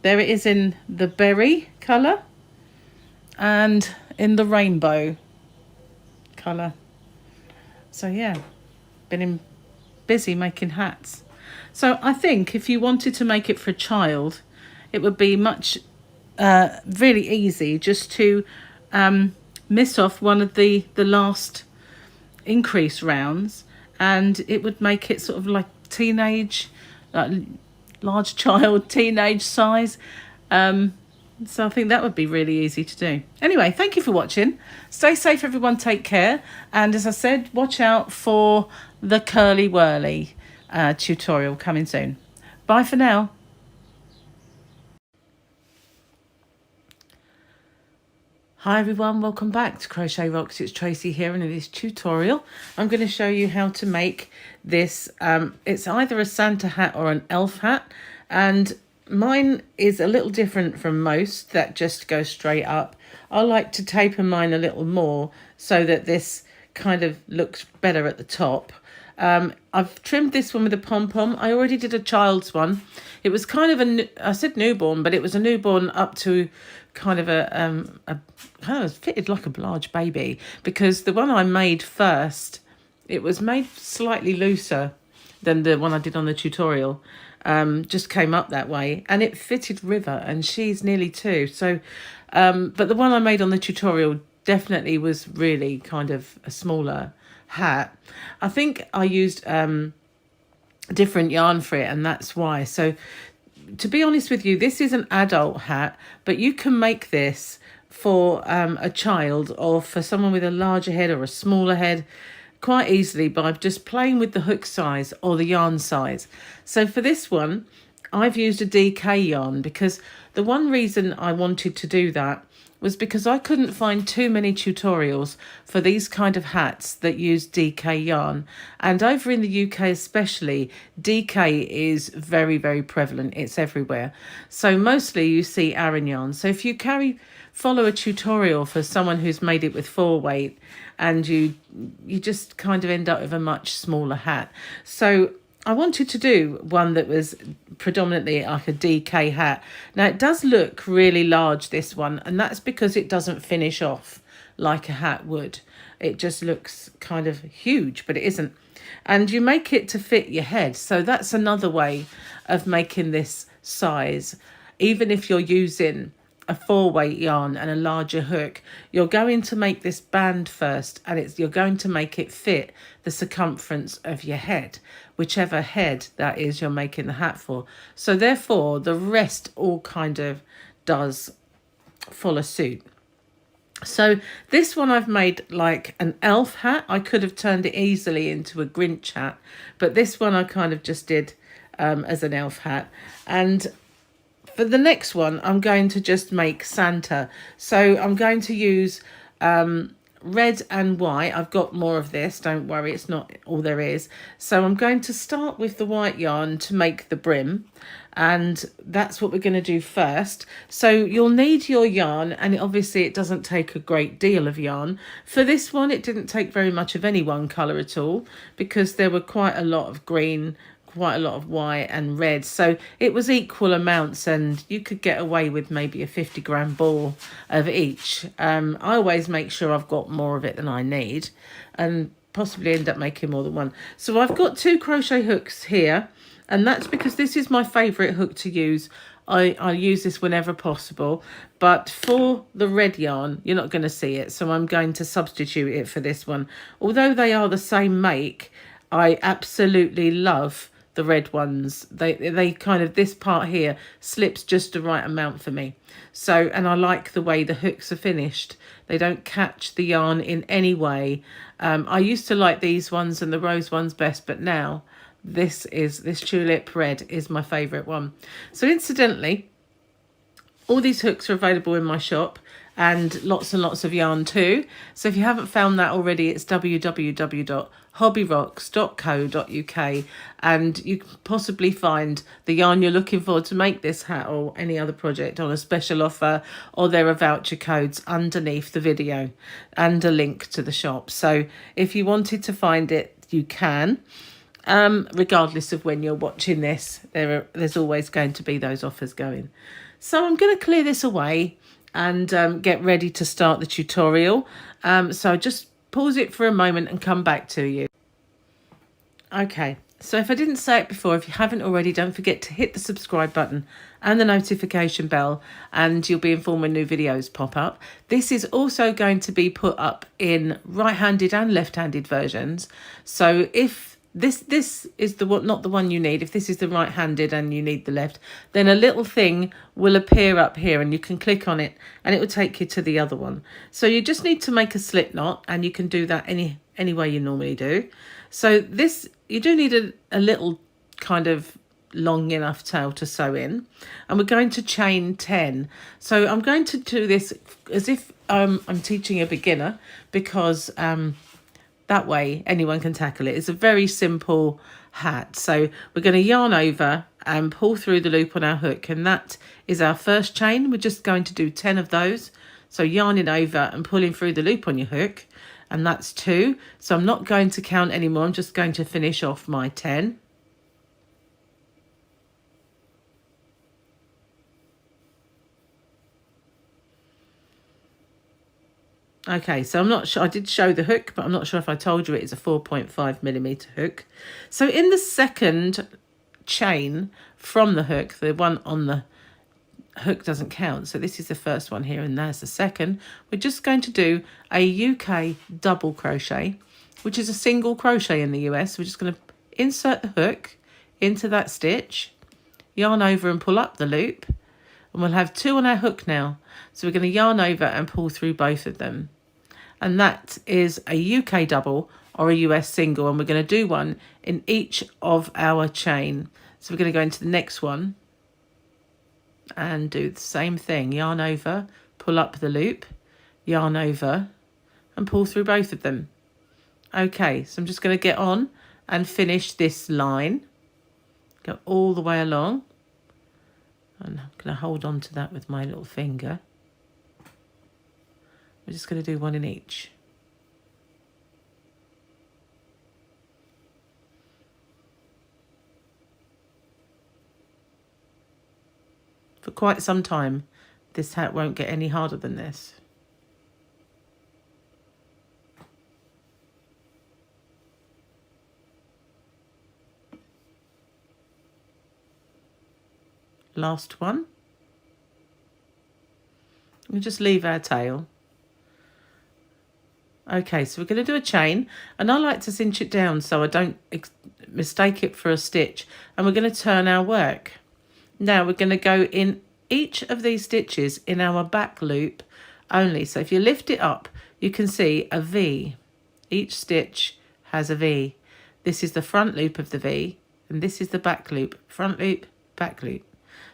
There it is in the berry colour and in the rainbow colour. So yeah, busy making hats. So I think if you wanted to make it for a child, it would be much really easy just to miss off one of the last increase rounds, and it would make it sort of like teenage, large child teenage size. So I think that would be really easy to do. Anyway, thank you for watching. Stay safe, everyone. Take care. And as I said, watch out for the curly whirly tutorial coming soon. Bye for now. Hi everyone, welcome back to Crochet Rocks. It's Tracy here, and in this tutorial I'm going to show you how to make this. It's either a Santa hat or an elf hat, and mine is a little different from most that just go straight up. I like to taper mine a little more so that this kind of looks better at the top. I've trimmed this one with a pom-pom. I already did a child's one. It was kind of I said newborn, but it was a newborn up to kind of a kind of fitted like a large baby, because the one I made first, it was made slightly looser than the one I did on the tutorial. Just came up that way, and it fitted River, and she's nearly 2. So, but the one I made on the tutorial definitely was really kind of a smaller hat. I think I used different yarn for it, and that's why. So to be honest with you, this is an adult hat, but you can make this for a child or for someone with a larger head or a smaller head quite easily by just playing with the hook size or the yarn size. So for this one, I've used a DK yarn, because the one reason I wanted to do that was because I couldn't find too many tutorials for these kind of hats that use DK yarn. And over in the UK especially, DK is very, very prevalent. It's everywhere. So mostly you see Aran yarn. So if you follow a tutorial for someone who's made it with 4 weight, and you just kind of end up with a much smaller hat. So I wanted to do one that was predominantly like a DK hat. Now it does look really large, this one, and that's because it doesn't finish off like a hat would. It just looks kind of huge, but it isn't. And you make it to fit your head. So that's another way of making this size. Even if you're using a 4 weight yarn and a larger hook, you're going to make this band first, and you're going to make it fit the circumference of your head, whichever head that is you're making the hat for. So therefore the rest all kind of does follow suit. So this one I've made like an elf hat. I could have turned it easily into a Grinch hat, but this one I kind of just did as an elf hat. And for the next one, I'm going to just make Santa. So I'm going to use red and white. I've got more of this, don't worry, it's not all there is. So I'm going to start with the white yarn to make the brim, and that's what we're going to do first. So you'll need your yarn, and obviously it doesn't take a great deal of yarn. For this one, it didn't take very much of any one colour at all, because there were quite a lot of green, quite a lot of white and red, so it was equal amounts, and you could get away with maybe a 50-gram ball of each. I always make sure I've got more of it than I need, and possibly end up making more than one. So I've got 2 crochet hooks here, and that's because this is my favorite hook to use. I use this whenever possible, but for the red yarn you're not going to see it, so I'm going to substitute it for this one. Although they are the same make, I absolutely love the red ones. They kind of, this part here slips just the right amount for me. So, and I like the way the hooks are finished. They don't catch the yarn in any way. I used to like these ones and the rose ones best, but now this tulip red is my favorite one. So incidentally, all these hooks are available in my shop, and lots of yarn too. So if you haven't found that already, it's www.hobbyrocks.co.uk, and you can possibly find the yarn you're looking for to make this hat or any other project on a special offer, or there are voucher codes underneath the video and a link to the shop. So if you wanted to find it, you can. Regardless of when you're watching this, there's always going to be those offers going. So I'm going to clear this away and get ready to start the tutorial. So just pause it for a moment and come back to you. Okay, so if I didn't say it before, if you haven't already, don't forget to hit the subscribe button and the notification bell, and you'll be informed when new videos pop up. This is also going to be put up in right-handed and left-handed versions. So if this is the one, not the one you need, if this is the right-handed and you need the left, then a little thing will appear up here and you can click on it and it will take you to the other one. So you just need to make a slip knot, and you can do that any way you normally do. So this, you do need a little kind of long enough tail to sew in, and we're going to chain 10. So I'm going to do this as if I'm teaching a beginner, because that way anyone can tackle it. It's a very simple hat. So we're going to yarn over and pull through the loop on our hook, and that is our first chain. We're just going to do 10 of those. So yarning over and pulling through the loop on your hook, and that's 2. So I'm not going to count anymore. I'm just going to finish off my 10. Okay, so I'm not sure, I did show the hook, but I'm not sure if I told you it is a 4.5mm hook. So in the second chain from the hook, the one on the hook doesn't count. So this is the first one here, and there's the second. We're just going to do a UK double crochet, which is a single crochet in the US. We're just going to insert the hook into that stitch, yarn over and pull up the loop, and we'll have 2 on our hook now. So we're going to yarn over and pull through both of them. And that is a UK double or a US single, and we're going to do one in each of our chain. So we're going to go into the next one and do the same thing. Yarn over, pull up the loop, yarn over and pull through both of them. Okay, so I'm just going to get on and finish this line. Go all the way along. And I'm going to hold on to that with my little finger. We're just going to do one in each. For quite some time, this hat won't get any harder than this. Last one. We just leave our tail. Okay, so we're going to do a chain, and I like to cinch it down so I don't mistake it for a stitch, and we're going to turn our work. Now we're going to go in each of these stitches in our back loop only. So if you lift it up, you can see a V. Each stitch has a V. This is the front loop of the V, and this is the back loop. Front loop, back loop.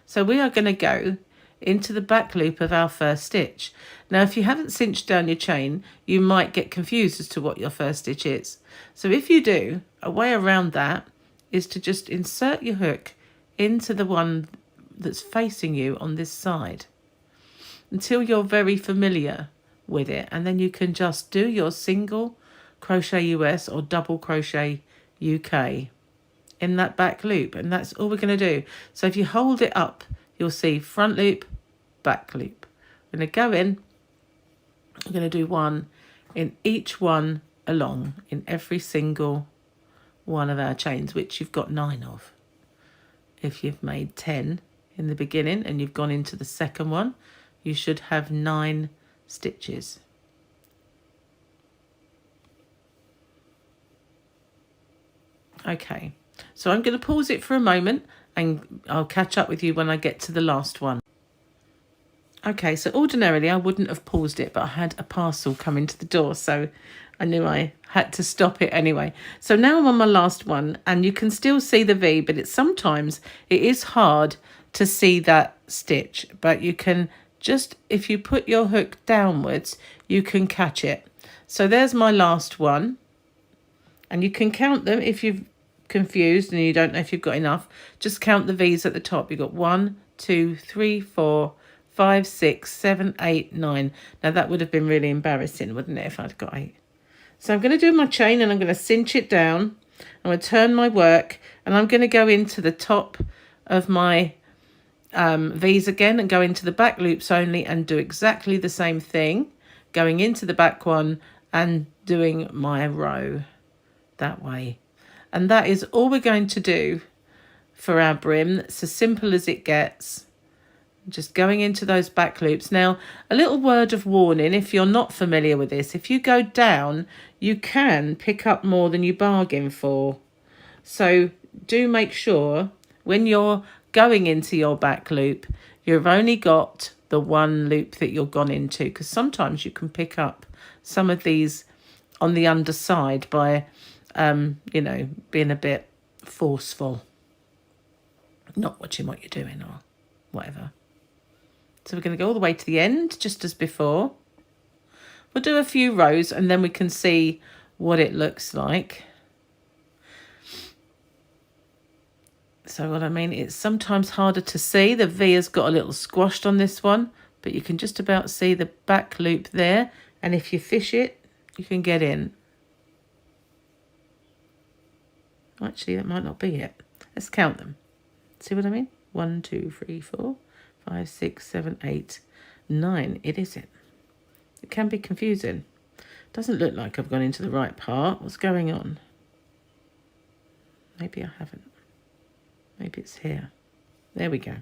So we are going to go into the back loop of our first stitch. Now if you haven't cinched down your chain, you might get confused as to what your first stitch is. So if you do, a way around that is to just insert your hook into the one that's facing you on this side until you're very familiar with it, and then you can just do your single crochet US or double crochet UK in that back loop, and that's all we're going to do. So if you hold it up, you'll see front loop, back loop. I'm going to go in, I'm going to do one in each one along in every single one of our chains, which you've got 9 of. If you've made 10 in the beginning and you've gone into the second one, you should have 9 stitches. Okay, so I'm going to pause it for a moment and I'll catch up with you when I get to the last one. Okay, so ordinarily I wouldn't have paused it, but I had a parcel come into the door, so I knew I had to stop it anyway. So now I'm on my last one, and you can still see the V, but sometimes it is hard to see that stitch, but you can just, if you put your hook downwards, you can catch it. So there's my last one, and you can count them if you've confused and you don't know if you've got enough. Just count the V's at the top. You've got 1, 2, 3, 4, 5, 6, 7, 8, 9. Now that would have been really embarrassing, wouldn't it, if I'd got 8? So I'm going to do my chain and I'm going to cinch it down, I'm going to turn my work, and I'm going to go into the top of my V's again and go into the back loops only and do exactly the same thing, going into the back one and doing my row that way. And that is all we're going to do for our brim. It's as simple as it gets. Just going into those back loops. Now, a little word of warning, if you're not familiar with this, if you go down, you can pick up more than you bargain for. So do make sure when you're going into your back loop, you've only got the one loop that you're gone into, because sometimes you can pick up some of these on the underside by, you know, being a bit forceful, not watching what you're doing or whatever. So we're going to go all the way to the end, just as before. We'll do a few rows and then we can see what it looks like. So what I mean, it's sometimes harder to see. The V has got a little squashed on this one, but you can just about see the back loop there. And if you fish it, you can get in. Actually, that might not be it. Let's count them. See what I mean? 1, 2, 3, 4, 5, 6, 7, 8, 9. It isn't. It can be confusing. Doesn't look like I've gone into the right part. What's going on? Maybe I haven't. Maybe it's here. There we go.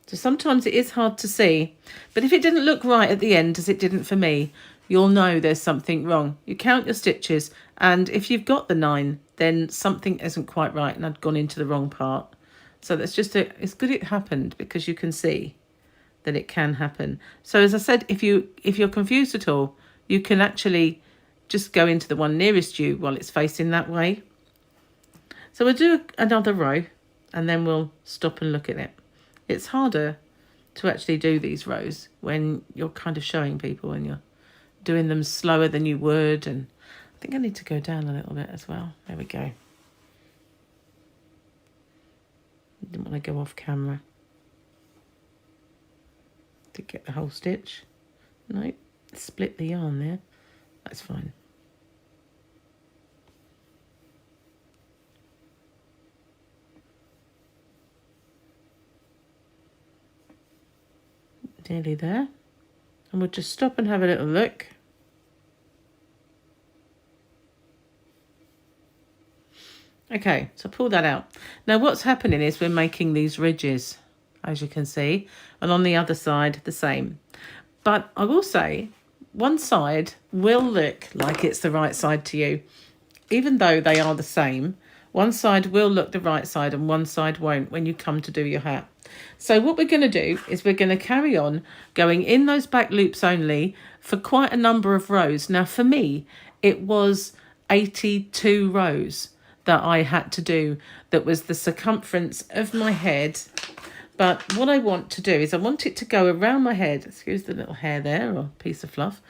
So sometimes it is hard to see, but if it didn't look right at the end, as it didn't for me, you'll know there's something wrong. You count your stitches, and if you've got the 9, then something isn't quite right and I'd gone into the wrong part. So that's just it's good it happened, because you can see that it can happen. So as I said, if you're confused at all, you can actually just go into the one nearest you while it's facing that way. So we'll do another row and then we'll stop and look at it. It's harder to actually do these rows when you're kind of showing people and you're doing them slower than you would. And I think I need to go down a little bit as well. There we go. Didn't want to go off camera. To get the whole stitch. No, split the yarn there. That's fine. Nearly there. And we'll just stop and have a little look. Okay, so pull that out. Now what's happening is we're making these ridges, as you can see, and on the other side the same. But I will say one side will look like it's the right side to you. Even though they are the same, one side will look the right side and one side won't when you come to do your hat. So what we're going to do is we're going to carry on going in those back loops only for quite a number of rows. Now for me, it was 82 rows that I had to do. That was the circumference of my head. But what I want to do is I want it to go around my head. Excuse the little hair there, or piece of fluff.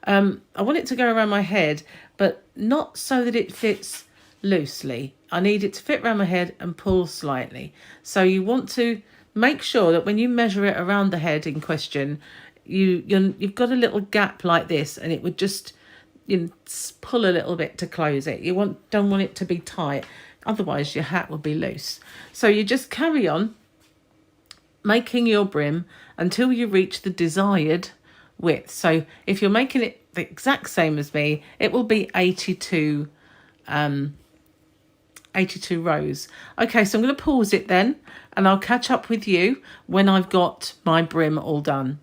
I want it to go around my head, but not so that it fits loosely. I need it to fit around my head and pull slightly. So you want to make sure that when you measure it around the head in question, you've got a little gap like this, and it would just pull a little bit to close it. You don't want it to be tight, otherwise your hat will be loose. So you just carry on making your brim until you reach the desired width. So if you're making it the exact same as me, it will be 82 rows. Okay, so I'm going to pause it then, and I'll catch up with you when I've got my brim all done.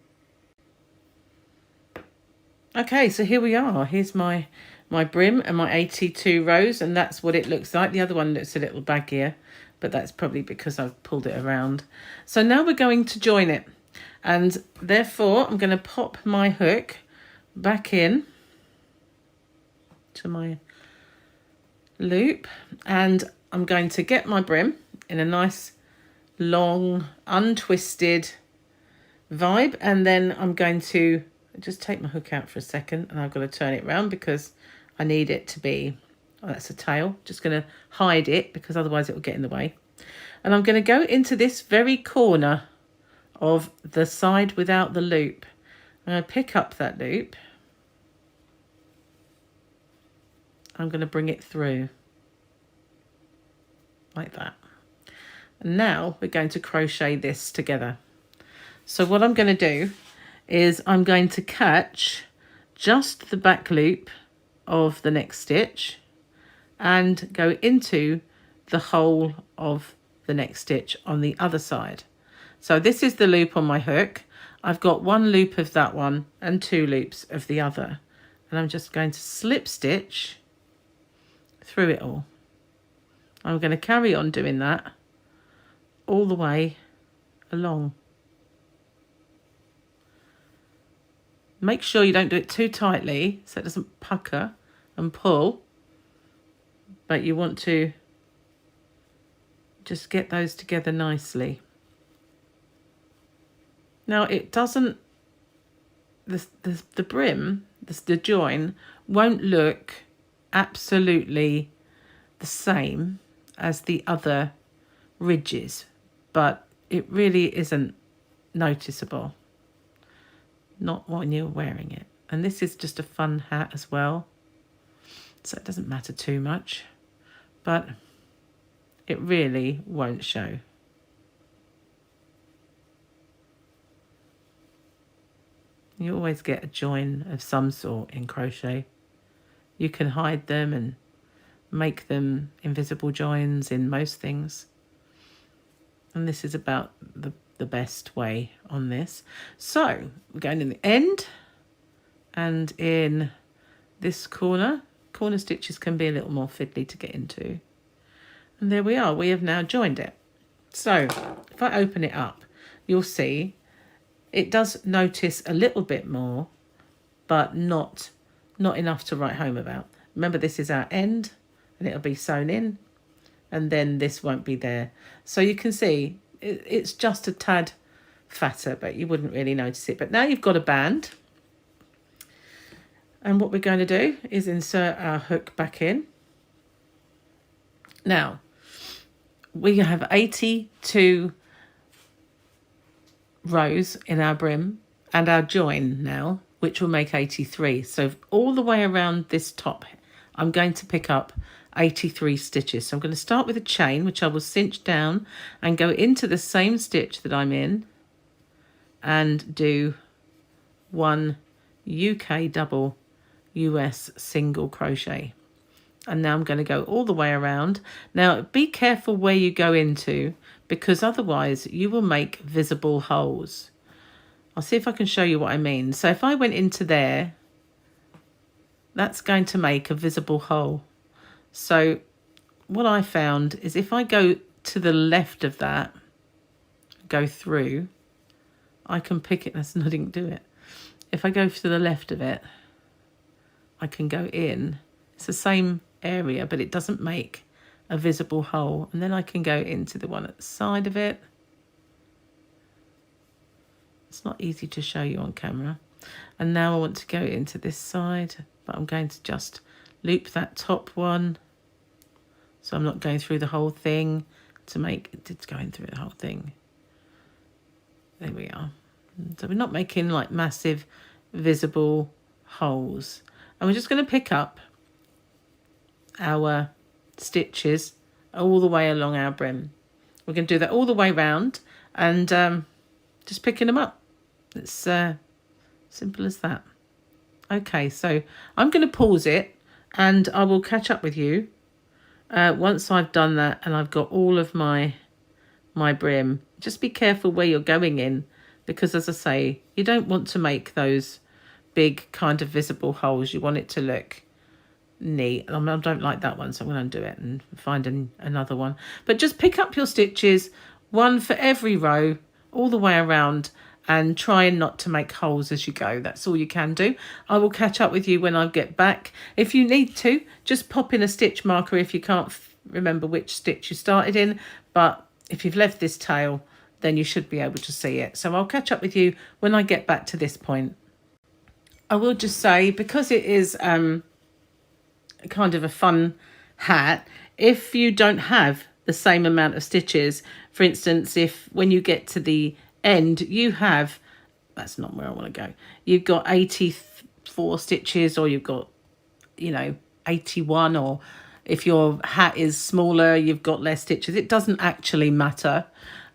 Okay, so here we are. Here's my brim and my 82 rows, and that's what it looks like. The other one looks a little baggier, but that's probably because I've pulled it around. So now we're going to join it, and therefore I'm going to pop my hook back in to my loop, and I'm going to get my brim in a nice long untwisted vibe, and then I'm going to just take my hook out for a second, and I've got to turn it around because I need it to be, oh, that's a tail, just going to hide it because otherwise it will get in the way. And I'm going to go into this very corner of the side without the loop. I'm going to pick up that loop. I'm going to bring it through. like that. And now we're going to crochet this together. So what I'm going to do is I'm going to catch just the back loop of the next stitch and go into the hole of the next stitch on the other side. So this is the loop on my hook. I've got one loop of that one and two loops of the other. And I'm just going to slip stitch through it all. I'm going to carry on doing that all the way along. Make sure you don't do it too tightly so it doesn't pucker and pull, but you want to just get those together nicely. Now it doesn't, the brim, the join won't look absolutely the same as the other ridges, but it really isn't noticeable. Not when you're wearing it. And this is just a fun hat as well, so it doesn't matter too much, but it really won't show. You always get a join of some sort in crochet. You can hide them and make them invisible joins in most things. And this is about the best way on this. So we're going in the end and in this corner. Corner stitches can be a little more fiddly to get into. And there we are, we have now joined it. So if I open it up, you'll see it does notice a little bit more, but not enough to write home about. Remember, this is our end and it'll be sewn in, and then this won't be there. So you can see it's just a tad fatter, but you wouldn't really notice it. But now you've got a band. And what we're going to do is insert our hook back in. Now, we have 82 rows in our brim and our join now, which will make 83. So all the way around this top, I'm going to pick up 83 stitches. So I'm going to start with a chain, which I will cinch down and go into the same stitch that I'm in and do one UK double, US single crochet. And now I'm going to go all the way around. Now be careful where you go into, because otherwise you will make visible holes. I'll see if I can show you what I mean. So if I went into there, that's going to make a visible hole. So what I found is if I go to the left of that, go through, I can pick it. I didn't do it. If I go to the left of it, I can go in. It's the same area, but it doesn't make a visible hole. And then I can go into the one at the side of it. It's not easy to show you on camera. And now I want to go into this side, but I'm going to just loop that top one. So I'm not going through the whole thing to make it's going through the whole thing. There we are. So we're not making like massive visible holes. And we're just going to pick up our stitches all the way along our brim. We're going to do that all the way round and just picking them up. It's simple as that. Okay, so I'm going to pause it and I will catch up with you once I've done that and I've got all of my brim. Just be careful where you're going in, because as I say, you don't want to make those big kind of visible holes. You want it to look neat. I don't like that one, so I'm going to undo it and find another one. But just pick up your stitches, one for every row, all the way around, and try not to make holes as you go. That's all you can do. I will catch up with you when I get back. If you need to, just pop in a stitch marker if you can't remember which stitch you started in. But if you've left this tail, then you should be able to see it. So I'll catch up with you when I get back to this point. I will just say, because it is kind of a fun hat, if you don't have the same amount of stitches, for instance, if when you get to the end you have, that's not where I want to go, you've got 84 stitches or you've got 81, or if your hat is smaller, you've got less stitches. It doesn't actually matter.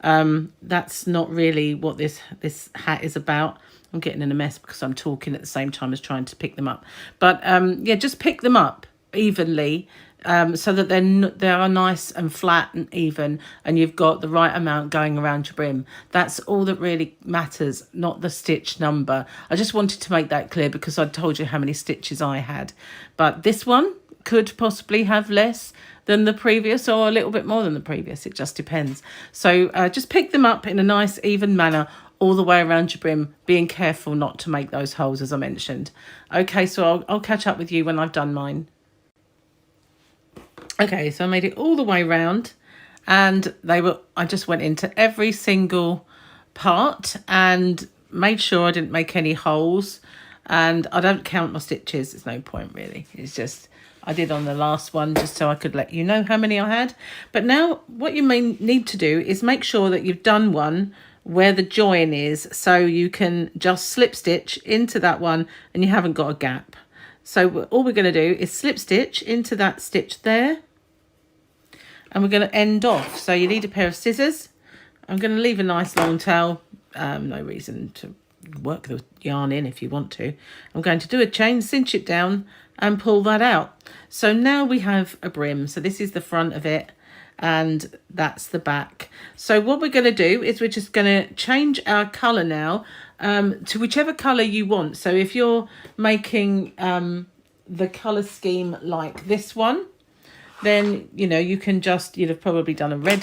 That's not really what this hat is about. I'm getting in a mess because I'm talking at the same time as trying to pick them up. But yeah, just pick them up evenly, so that they are nice and flat and even, and you've got the right amount going around your brim. That's all that really matters, not the stitch number. I just wanted to make that clear because I told you how many stitches I had. But this one could possibly have less than the previous or a little bit more than the previous. It just depends. So just pick them up in a nice even manner all the way around your brim, being careful not to make those holes as I mentioned. Okay, so I'll catch up with you when I've done mine. Okay, so I made it all the way round, and I just went into every single part and made sure I didn't make any holes, and I don't count my stitches. There's no point really. It's just I did on the last one just so I could let you know how many I had. But now what you may need to do is make sure that you've done one where the join is, so you can just slip stitch into that one and you haven't got a gap. So all we're going to do is slip stitch into that stitch there, and we're going to end off. So you need a pair of scissors. I'm going to leave a nice long tail. No reason to work the yarn in if you want to. I'm going to do a chain, cinch it down and pull that out. So now we have a brim. So this is the front of it and that's the back. So what we're going to do is we're just going to change our colour now to whichever colour you want. So if you're making the colour scheme like this one, then you know you'd have probably done a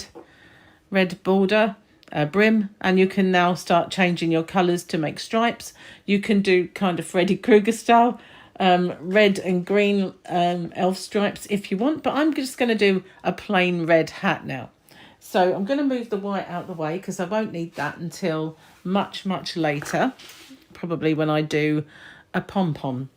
red border brim, and you can now start changing your colours to make stripes. You can do kind of Freddy Krueger style red and green elf stripes if you want, but I'm just going to do a plain red hat now. So I'm going to move the white out the way because I won't need that until much later, probably when I do a pom-pom.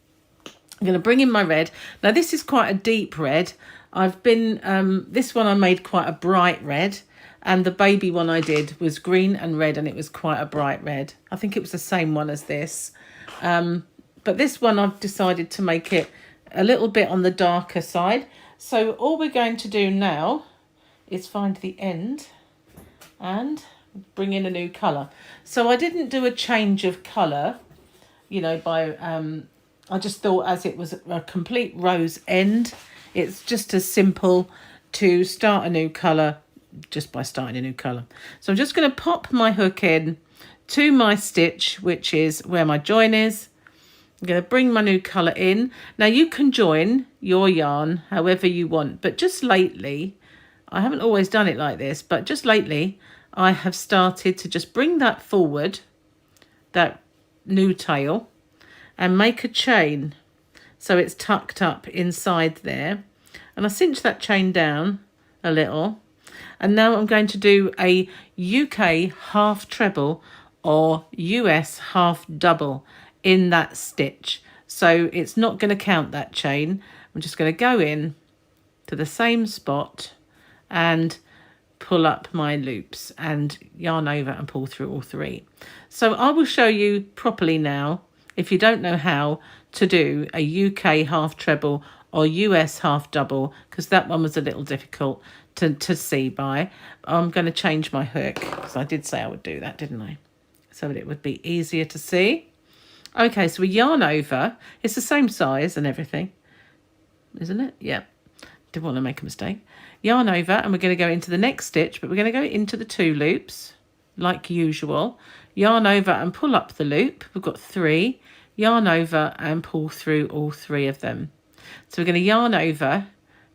I'm going to bring in my red. Now this is quite a deep red. This one I made quite a bright red, and the baby one I did was green and red, and it was quite a bright red. I think it was the same one as this. But this one I've decided to make it a little bit on the darker side. So all we're going to do now is find the end and bring in a new colour. So I didn't do a change of colour, I just thought as it was a complete rose end, it's just as simple to start a new colour just by starting a new colour. So I'm just going to pop my hook in to my stitch, which is where my join is. I'm going to bring my new colour in. Now you can join your yarn however you want, but just lately, I haven't always done it like this, but just lately I have started to just bring that forward, that new tail, and make a chain so it's tucked up inside there, and I cinch that chain down a little, and now I'm going to do a UK half treble or US half double in that stitch. So it's not going to count that chain. I'm just going to go in to the same spot and pull up my loops and yarn over and pull through all three. So I will show you properly now, if you don't know how to do a UK half treble or US half double, because that one was a little difficult to see by. I'm going to change my hook because I did say I would do that, didn't I? So that it would be easier to see. Okay, so we yarn over. It's the same size and everything, isn't it? Yeah, didn't want to make a mistake. Yarn over, and we're going to go into the next stitch, but we're going to go into the 2 loops like usual. Yarn over and pull up the loop. We've got 3. Yarn over and pull through all 3 of them. So we're going to yarn over,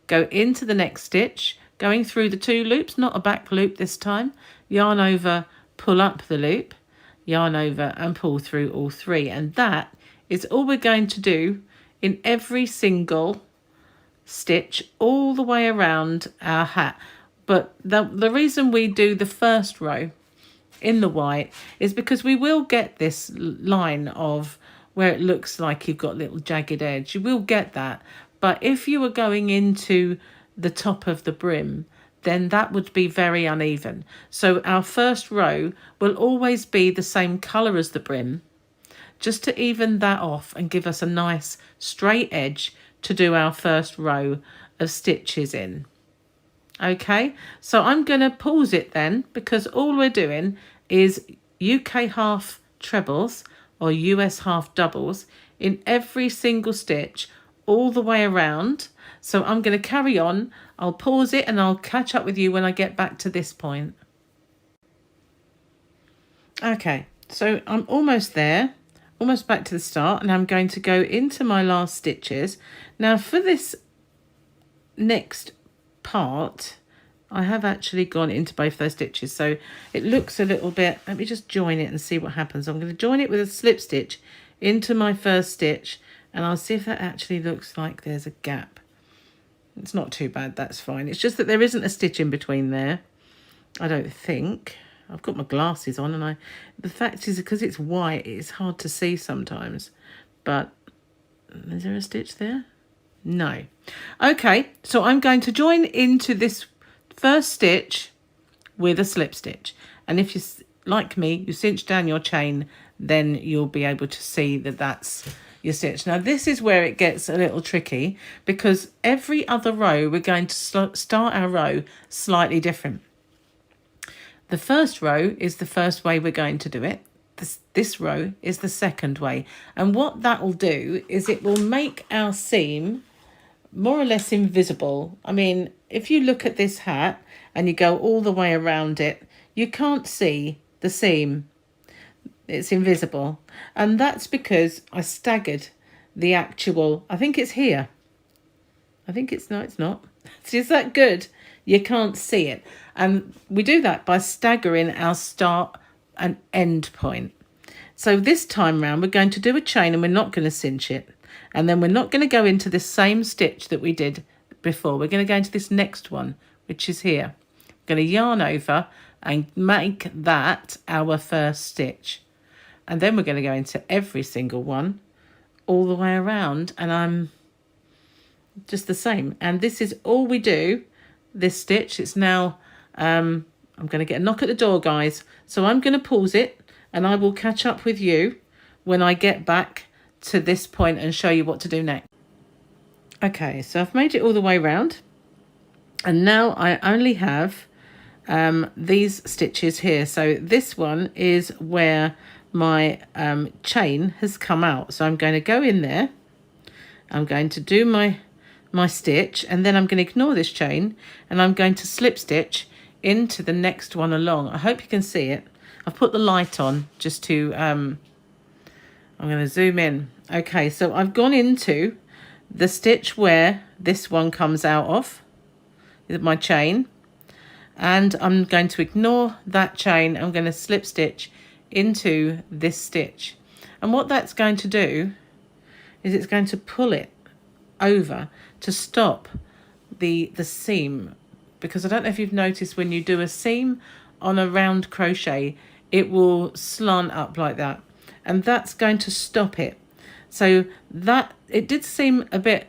go into the next stitch, going through the 2 loops, not a back loop this time. Yarn over, pull up the loop, yarn over and pull through all 3. And that is all we're going to do in every single stitch all the way around our hat. But the reason we do the first row in the white is because we will get this line of where it looks like you've got a little jagged edge. You will get that. But if you were going into the top of the brim, then that would be very uneven. So our first row will always be the same colour as the brim, just to even that off and give us a nice straight edge to do our first row of stitches in. Okay, so I'm going to pause it then, because all we're doing is UK half trebles or US half doubles in every single stitch all the way around. So I'm going to carry on. I'll pause it and I'll catch up with you when I get back to this point. Okay, so I'm almost there, almost back to the start, and I'm going to go into my last stitches. Now for this next part, I have actually gone into both those stitches, so it looks a little bit, let me just join it and see what happens. I'm going to join it with a slip stitch into my first stitch, and I'll see if that actually looks like there's a gap. It's not too bad, that's fine. It's just that there isn't a stitch in between there, I don't think. I've got my glasses on, and the fact is, because it's white, it's hard to see sometimes. But is there a stitch there? No. Okay, so I'm going to join into this first stitch with a slip stitch. And if you, like me, you cinch down your chain, then you'll be able to see that that's your stitch. Now this is where it gets a little tricky, because every other row we're going to start our row slightly different. The first row is the first way we're going to do it. This row is the second way. And what that will do is it will make our seam more or less invisible. I mean, if you look at this hat and you go all the way around it, you can't see the seam. It's invisible. And that's because I staggered the actual, I think it's here. I think it's, no, it's not. Is that good? You can't see it. And we do that by staggering our start and end point. So this time round, we're going to do a chain and we're not going to cinch it. And then we're not going to go into the same stitch that we did before. We're going to go into this next one, which is here. We're going to yarn over and make that our first stitch. And then we're going to go into every single one all the way around. And I'm just the same. And this is all we do, this stitch. It's now, I'm going to get a knock at the door, guys. So I'm going to pause it and I will catch up with you when I get back to this point and show you what to do next. Okay, so I've made it all the way around. And now I only have these stitches here. So this one is where my chain has come out. So I'm going to go in there. I'm going to do my stitch, and then I'm going to ignore this chain and I'm going to slip stitch into the next one along. I hope you can see it. I've put the light on just to I'm going to zoom in. Okay, so I've gone into the stitch where this one comes out of my chain, and I'm going to ignore that chain. I'm going to slip stitch into this stitch, and what that's going to do is it's going to pull it over to stop the seam, because I don't know if you've noticed, when you do a seam on a round crochet, it will slant up like that, and that's going to stop it. So that, it did seem a bit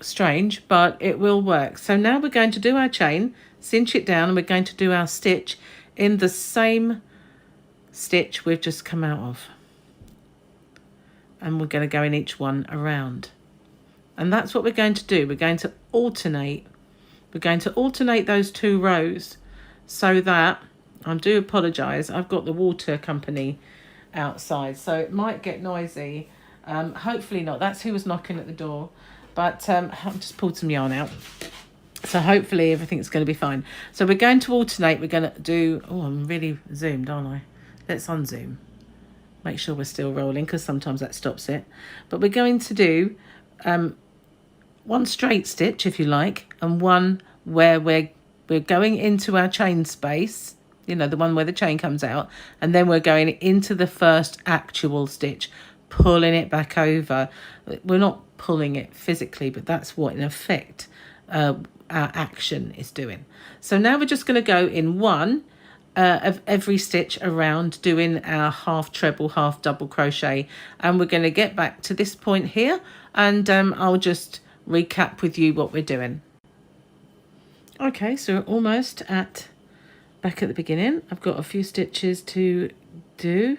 strange, but it will work. So now we're going to do our chain, cinch it down, and we're going to do our stitch in the same stitch we've just come out of, and we're going to go in each one around. And that's what we're going to do. We're going to alternate. We're going to alternate those two rows, so that, I do apologise, I've got the water company outside, so it might get noisy. Hopefully not. That's who was knocking at the door. But I've just pulled some yarn out, so hopefully everything's going to be fine. So we're going to alternate. We're going to do, oh, I'm really zoomed, aren't I? Let's unzoom. Make sure we're still rolling, because sometimes that stops it. But we're going to do one straight stitch, if you like, and one where we're going into our chain space, you know, the one where the chain comes out, and then we're going into the first actual stitch, pulling it back over. We're not pulling it physically, but that's what in effect our action is doing. So now we're just going to go in one of every stitch around, doing our half treble, half double crochet, and we're going to get back to this point here, and I'll just recap with you what we're doing. Okay, so we're almost back at the beginning. I've got a few stitches to do.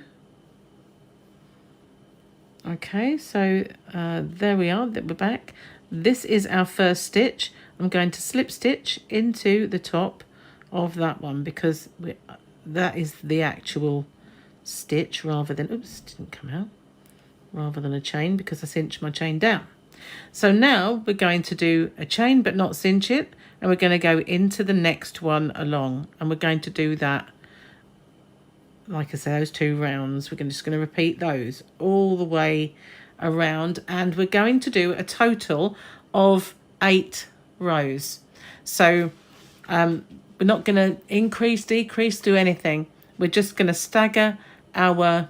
Okay, so there we are, that we're back. this is our first stitch. I'm going to slip stitch into the top of that one because that is the actual stitch rather than, oops, didn't come out, rather than a chain because I cinched my chain down. So now we're going to do a chain but not cinch it, and we're going to go into the next one along, and we're going to do that, like I say, those 2 rounds. We're just going to repeat those all the way around, and we're going to do a total of 8 rows. So we're not going to increase, decrease, do anything. We're just going to stagger our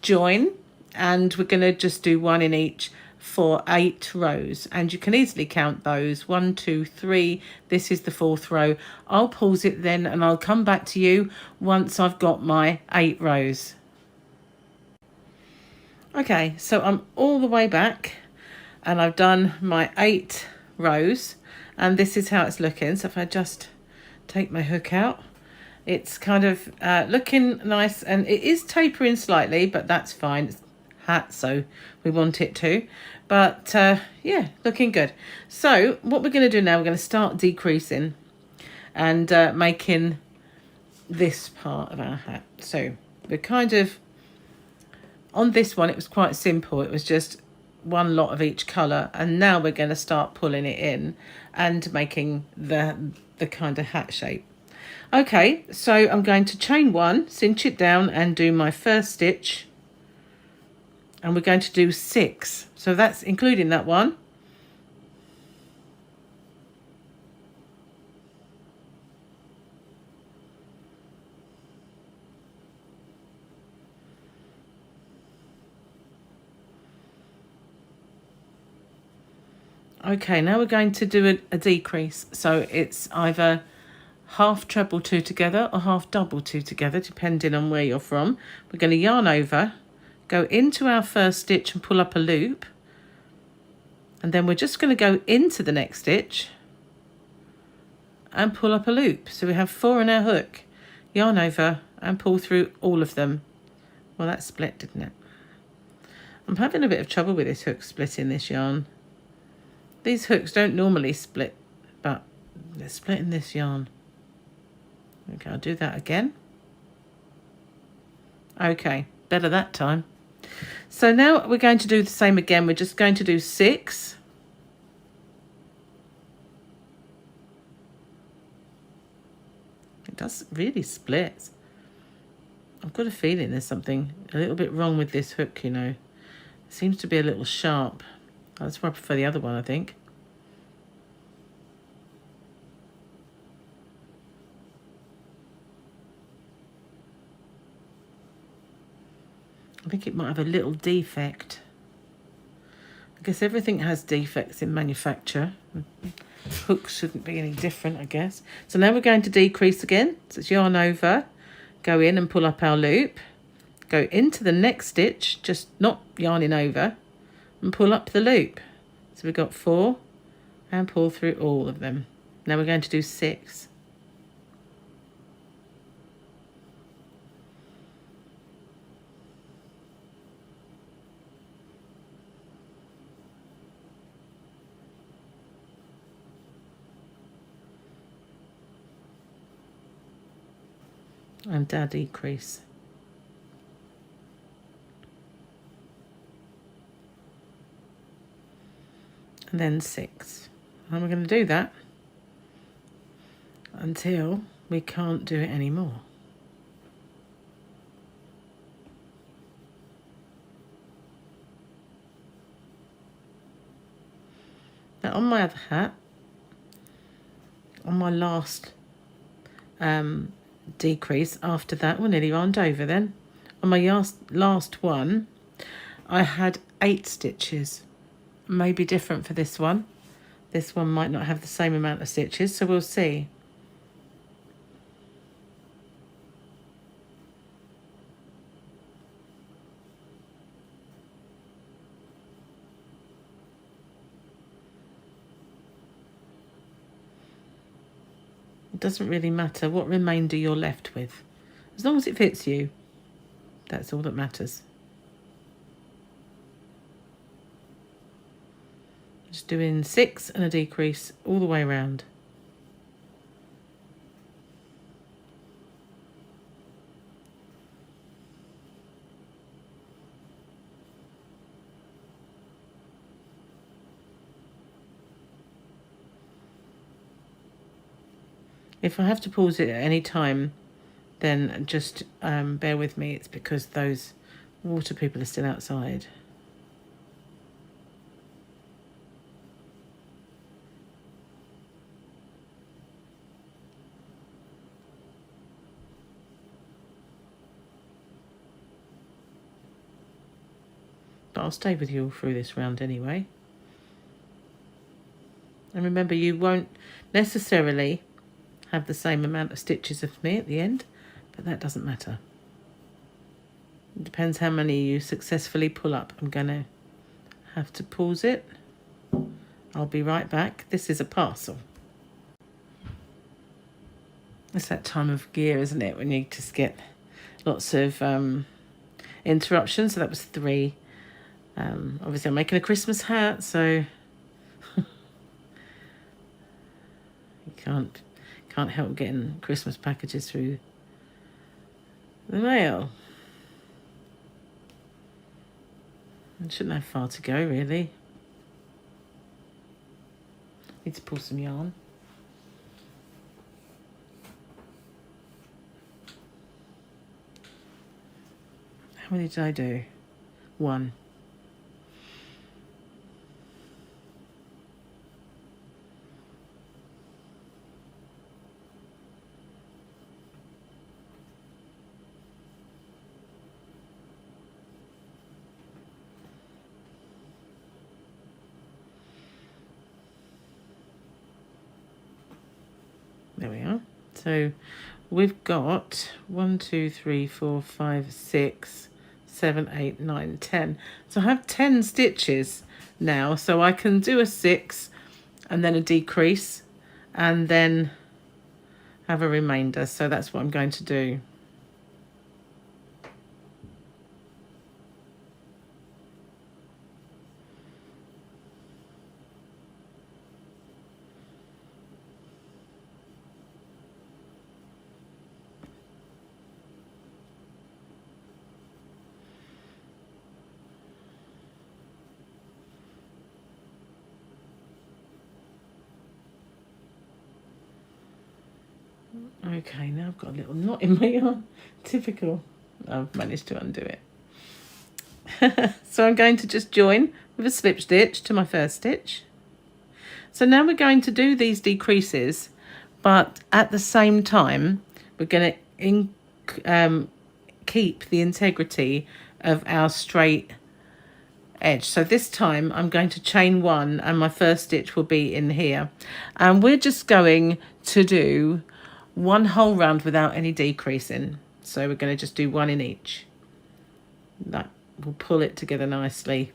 join, and we're going to just do 1 in each for 8 rows, and you can easily count those. 1, 2, 3. This is the 4th row. I'll pause it then, and I'll come back to you once I've got my 8 rows. Okay, so I'm all the way back, and I've done my 8 rows, and this is how it's looking. So if I just take my hook out, it's kind of looking nice, and it is tapering slightly, but that's fine. It's hat, so we want it to, but yeah, looking good. So what we're going to do now, we're going to start decreasing and making this part of our hat. So we're kind of on this one, it was quite simple. It was just one lot of each color, and now we're going to start pulling it in and making the kind of hat shape. Okay, so I'm going to chain 1, cinch it down, and do my first stitch, and we're going to do 6. So that's including that one. Okay, now we're going to do a decrease. So it's either half treble 2 together or half double 2 together, depending on where you're from. We're going to yarn over, go into our first stitch and pull up a loop, and then we're just going to go into the next stitch and pull up a loop. So we have 4 in our hook, yarn over and pull through all of them. Well, that split, didn't it? I'm having a bit of trouble with this hook splitting this yarn. These hooks don't normally split, but they're splitting this yarn. Okay, I'll do that again. Okay, better that time. So now we're going to do the same again. We're just going to do 6. It does really split. I've got a feeling there's something a little bit wrong with this hook, you know. It seems to be a little sharp. That's why I prefer the other one, I think. I think it might have a little defect. I guess everything has defects in manufacture. Hooks shouldn't be any different, I guess. So now we're going to decrease again. So it's yarn over, go in and pull up our loop, go into the next stitch, just not yarning over, and pull up the loop. So we've got 4 and pull through all of them. Now we're going to do 6. And our decrease. And then 6. And we're going to do that until we can't do it anymore. Now on my other hat, on my last decrease after that, we're nearly round over then. On my last one, I had 8 stitches. Maybe different for this one. This one might not have the same amount of stitches, so we'll see. It doesn't really matter what remainder you're left with. As long as it fits you, that's all that matters. Just doing 6 and a decrease all the way around. If I have to pause it at any time, then just bear with me. It's because those water people are still outside. But I'll stay with you all through this round anyway. And remember, you won't necessarily have the same amount of stitches as me at the end, but that doesn't matter. It depends how many you successfully pull up. I'm going to have to pause it. I'll be right back. This is a parcel. It's that time of year, isn't it, when you just get lots of interruptions. So that was 3. Obviously I'm making a Christmas hat, so you can't help getting Christmas packages through the mail. I shouldn't have far to go, really. Need to pull some yarn. How many did I do? 1. There we are. So we've got 1, 2, 3, 4, 5, 6, 7, 8, 9, 10. So I have 10 stitches now. So I can do a 6 and then a decrease and then have a remainder. So that's what I'm going to do. Okay, now I've got a little knot in my yarn. Typical. I've managed to undo it. So I'm going to just join with a slip stitch to my first stitch. So now we're going to do these decreases, but at the same time, we're going to keep the integrity of our straight edge. So this time I'm going to chain 1 and my first stitch will be in here. And we're just going to do 1 whole round without any decreasing. So we're going to just do 1 in each. That will pull it together nicely.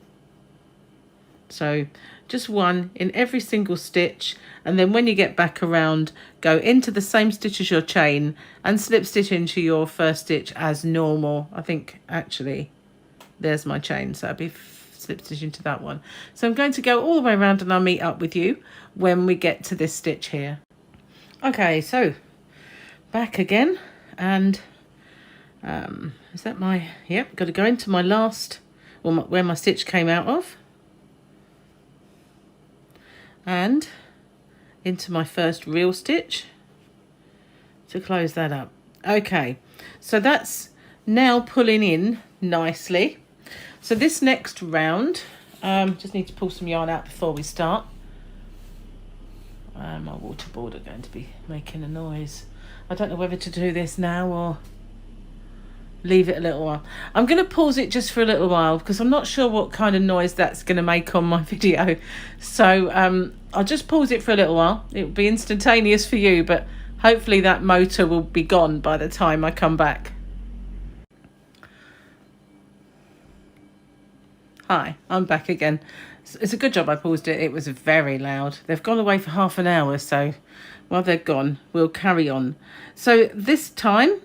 So just 1 in every single stitch, and then when you get back around, go into the same stitch as your chain and slip stitch into your first stitch as normal. I think actually there's my chain, so I'll be slip stitch into that one. So I'm going to go all the way around and I'll meet up with you when we get to this stitch here. Okay, so back again, and is that my, yep, got to go into my last, well, where my stitch came out of, and into my first real stitch to close that up. Okay, so that's now pulling in nicely. So this next round, just need to pull some yarn out before we start. My water board are going to be making a noise. I don't know whether to do this now or leave it a little while. I'm going to pause it just for a little while because I'm not sure what kind of noise that's going to make on my video. So I'll just pause it for a little while. It will be instantaneous for you, but hopefully that motor will be gone by the time I come back. Hi, I'm back again. It's a good job I paused it. It was very loud. They've gone away for half an hour, so while they're gone, we'll carry on. So this time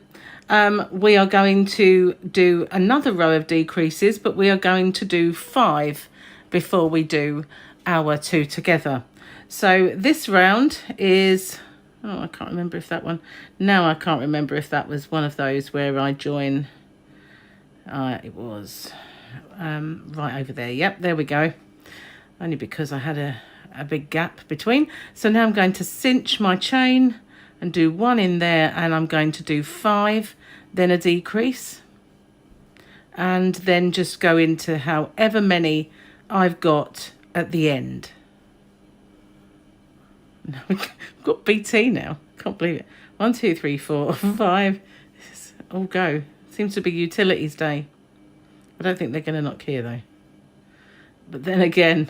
we are going to do another row of decreases, but we are going to do 5 before we do our two together. So this round is, oh, I can't remember if that one, now I can't remember if that was one of those where I join, it was right over there. Yep, there we go. Only because I had a big gap between. So now I'm going to cinch my chain and do 1 in there, and I'm going to do 5, then a decrease, and then just go into however many I've got at the end. We've got BT now. Can't believe it. 1, 2, 3, 4, 5. All go. Seems to be utilities day. I don't think they're going to knock here though. But then again,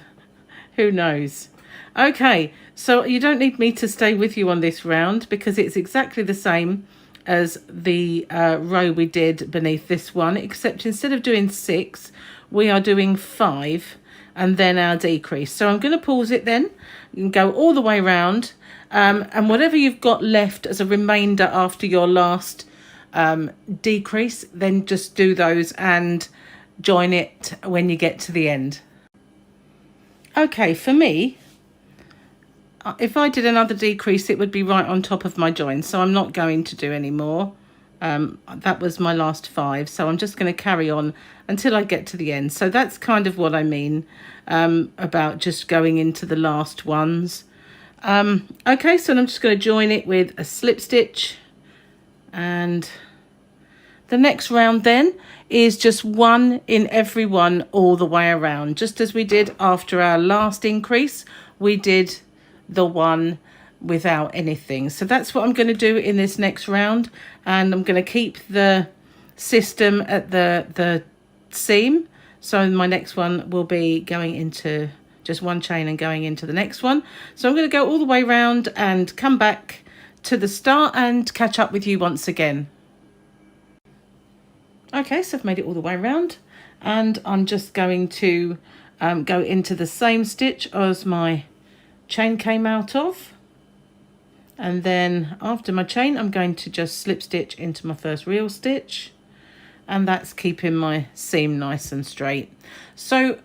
who knows? Okay, so you don't need me to stay with you on this round because it's exactly the same as the row we did beneath this one, except instead of doing 6, we are doing 5 and then our decrease. So I'm going to pause it then. You can go all the way around, and whatever you've got left as a remainder after your last decrease, then just do those and join it when you get to the end. Okay, for me, if I did another decrease, it would be right on top of my join, so I'm not going to do any more. That was my last 5, so I'm just going to carry on until I get to the end. So that's kind of what I mean about just going into the last ones. Okay, so I'm just going to join it with a slip stitch, and the next round then is just 1 in every one all the way around, just as we did after our last increase. We did the 1 without anything. So that's what I'm going to do in this next round, and I'm going to keep the system at the seam. So my next one will be going into just 1 chain and going into the next one. So I'm going to go all the way around and come back to the start and catch up with you once again. Okay, so I've made it all the way around, and I'm just going to go into the same stitch as my chain came out of, and then after my chain I'm going to just slip stitch into my first real stitch, and that's keeping my seam nice and straight. So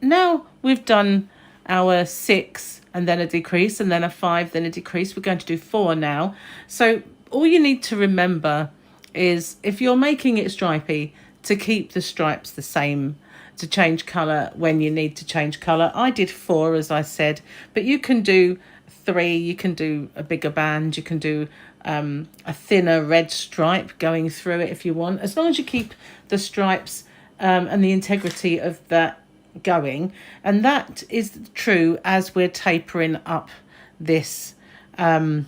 now we've done our 6 and then a decrease and then a 5, then a decrease. We're going to do 4 now. So all you need to remember is, if you're making it stripy, to keep the stripes the same, to change colour when you need to change colour. I did 4, as I said, but you can do 3, you can do a bigger band, you can do a thinner red stripe going through it if you want, as long as you keep the stripes and the integrity of that going. And that is true as we're tapering up this long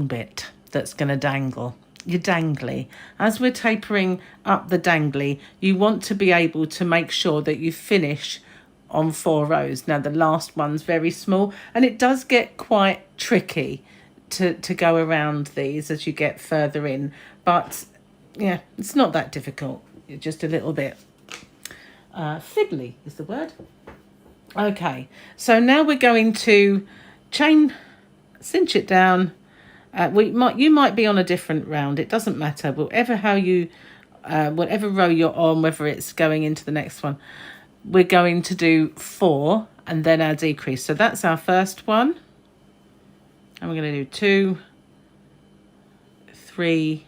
bit that's going to dangle. Your dangly. As we're tapering up the dangly, you want to be able to make sure that you finish on 4 rows. Now the last one's very small, and it does get quite tricky to go around these as you get further in, but yeah, it's not that difficult. It's just a little bit fiddly is the word. Okay, so now we're going to chain, cinch it down. You might be on a different round. It doesn't matter. Whatever whatever row you're on, whether it's going into the next one, we're going to do 4 and then our decrease. So that's our first one, and we're going to do 2, 3,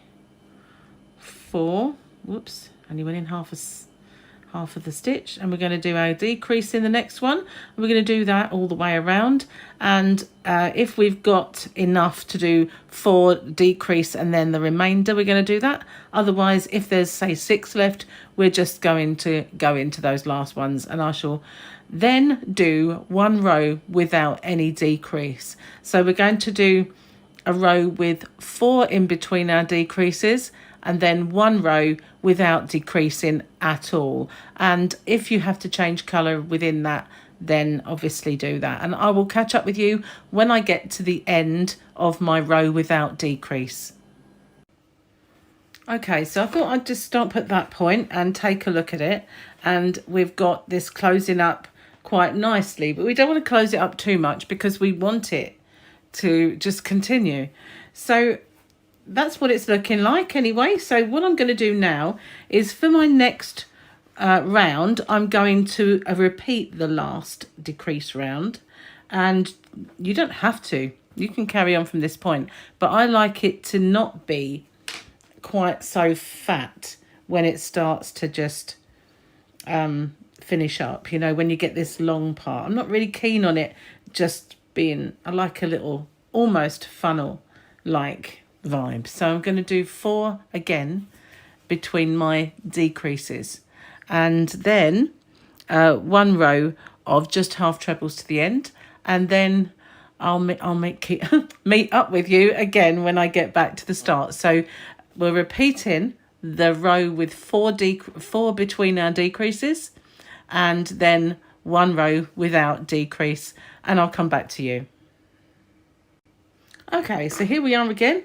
4. Whoops! Only went in half of the stitch, and we're going to do our decrease in the next one, and we're going to do that all the way around. And if we've got enough to do 4 decrease and then the remainder, we're going to do that. Otherwise, if there's say 6 left, we're just going to go into those last ones, and I shall then do 1 row without any decrease. So we're going to do a row with 4 in between our decreases, and then 1 row without decreasing at all. And if you have to change colour within that, then obviously do that. And I will catch up with you when I get to the end of my row without decrease. Okay, so I thought I'd just stop at that point and take a look at it. And we've got this closing up quite nicely, but we don't want to close it up too much because we want it to just continue. So that's what it's looking like anyway. So what I'm going to do now is, for my next round, I'm going to repeat the last decrease round, and you don't have to. You can carry on from this point, but I like it to not be quite so fat when it starts to just finish up. You know, when you get this long part, I'm not really keen on it just being, I like a little almost funnel like vibe. So I'm going to do 4 again between my decreases, and then 1 row of just half trebles to the end, and then I'll meet up with you again when I get back to the start. So we're repeating the row with 4 between our decreases, and then 1 row without decrease, and I'll come back to you. Okay, so here we are again.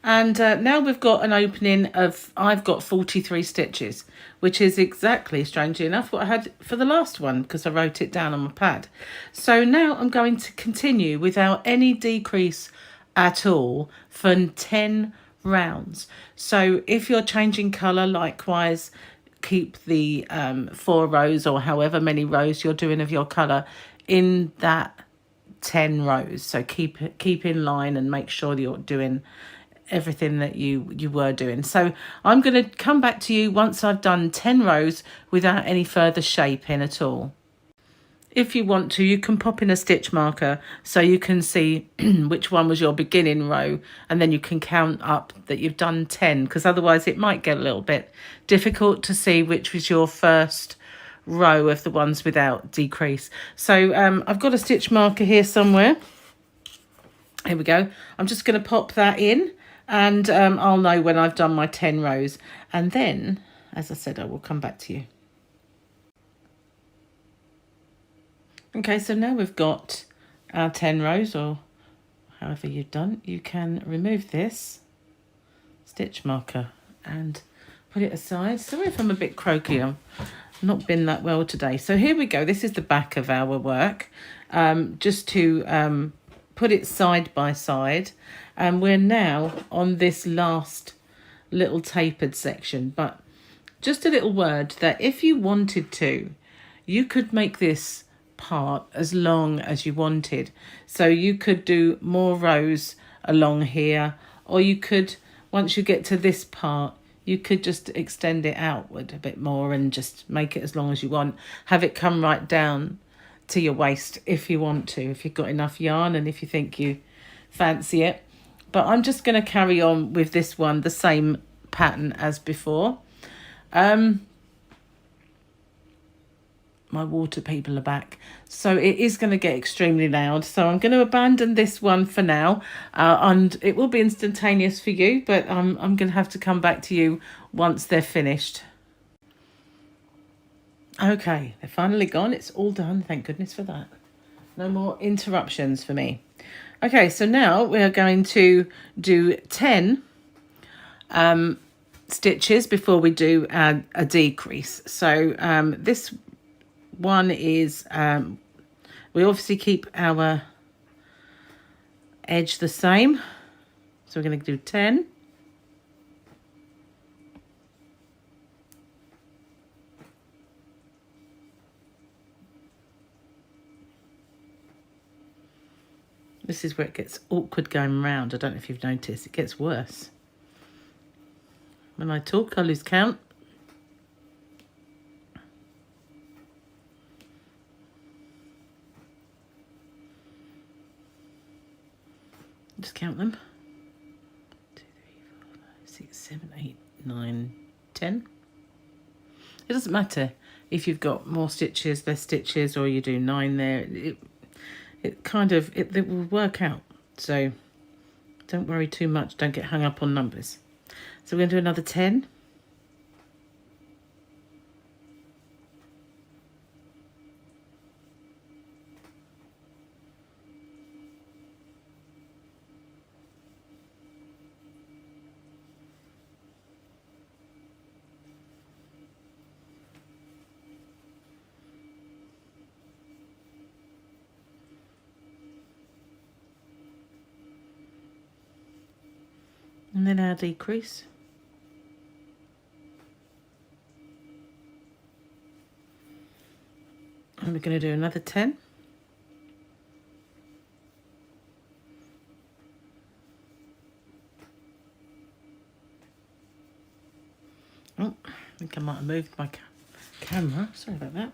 And now we've got an opening of, I've got 43 stitches, which is exactly, strangely enough, what I had for the last one, because I wrote it down on my pad. So now I'm going to continue without any decrease at all for 10 rounds. So if you're changing colour, likewise, keep the 4 rows or however many rows you're doing of your colour in that 10 rows. So keep in line and make sure that you're doing everything that you were doing. So I'm going to come back to you once I've done 10 rows without any further shaping at all. If you want to, you can pop in a stitch marker so you can see which one was your beginning row, and then you can count up that you've done 10, because otherwise it might get a little bit difficult to see which was your first row of the ones without decrease. So I've got a stitch marker here somewhere. Here we go. I'm just going to pop that in, and I'll know when I've done my 10 rows. And then, as I said, I will come back to you. Okay, so now we've got our 10 rows, or however you've done. You can remove this stitch marker and put it aside. Sorry if I'm a bit croaky. I've not been that well today. So here we go. This is the back of our work. Just to put it side by side, and we're now on this last little tapered section. But just a little word that if you wanted to, you could make this part as long as you wanted. So you could do more rows along here, or you could, once you get to this part, you could just extend it outward a bit more and just make it as long as you want. Have it come right down to your waist if you want to, if you've got enough yarn and if you think you fancy it. But I'm just going to carry on with this one, the same pattern as before. My water people are back, so it is going to get extremely loud, so I'm going to abandon this one for now, and it will be instantaneous for you, but I'm going to have to come back to you once they're finished. Okay, they're finally gone. It's all done. Thank goodness for that. No more interruptions for me. Okay, so now we are going to do 10 stitches before we do a decrease. So this one is, we obviously keep our edge the same. So we're going to do 10. This is where it gets awkward going round. I don't know if you've noticed. It gets worse. When I talk, I lose count. Just count them. 2, 3, 4, 5, 6, 7, 8, 9, 10. It doesn't matter if you've got more stitches, less stitches, or you do 9 there. It kind of, it will work out. So don't worry too much. Don't get hung up on numbers. So we're going to do another 10. And then our decrease. And we're going to do another 10. Oh, I think I might have moved my camera. Sorry about that.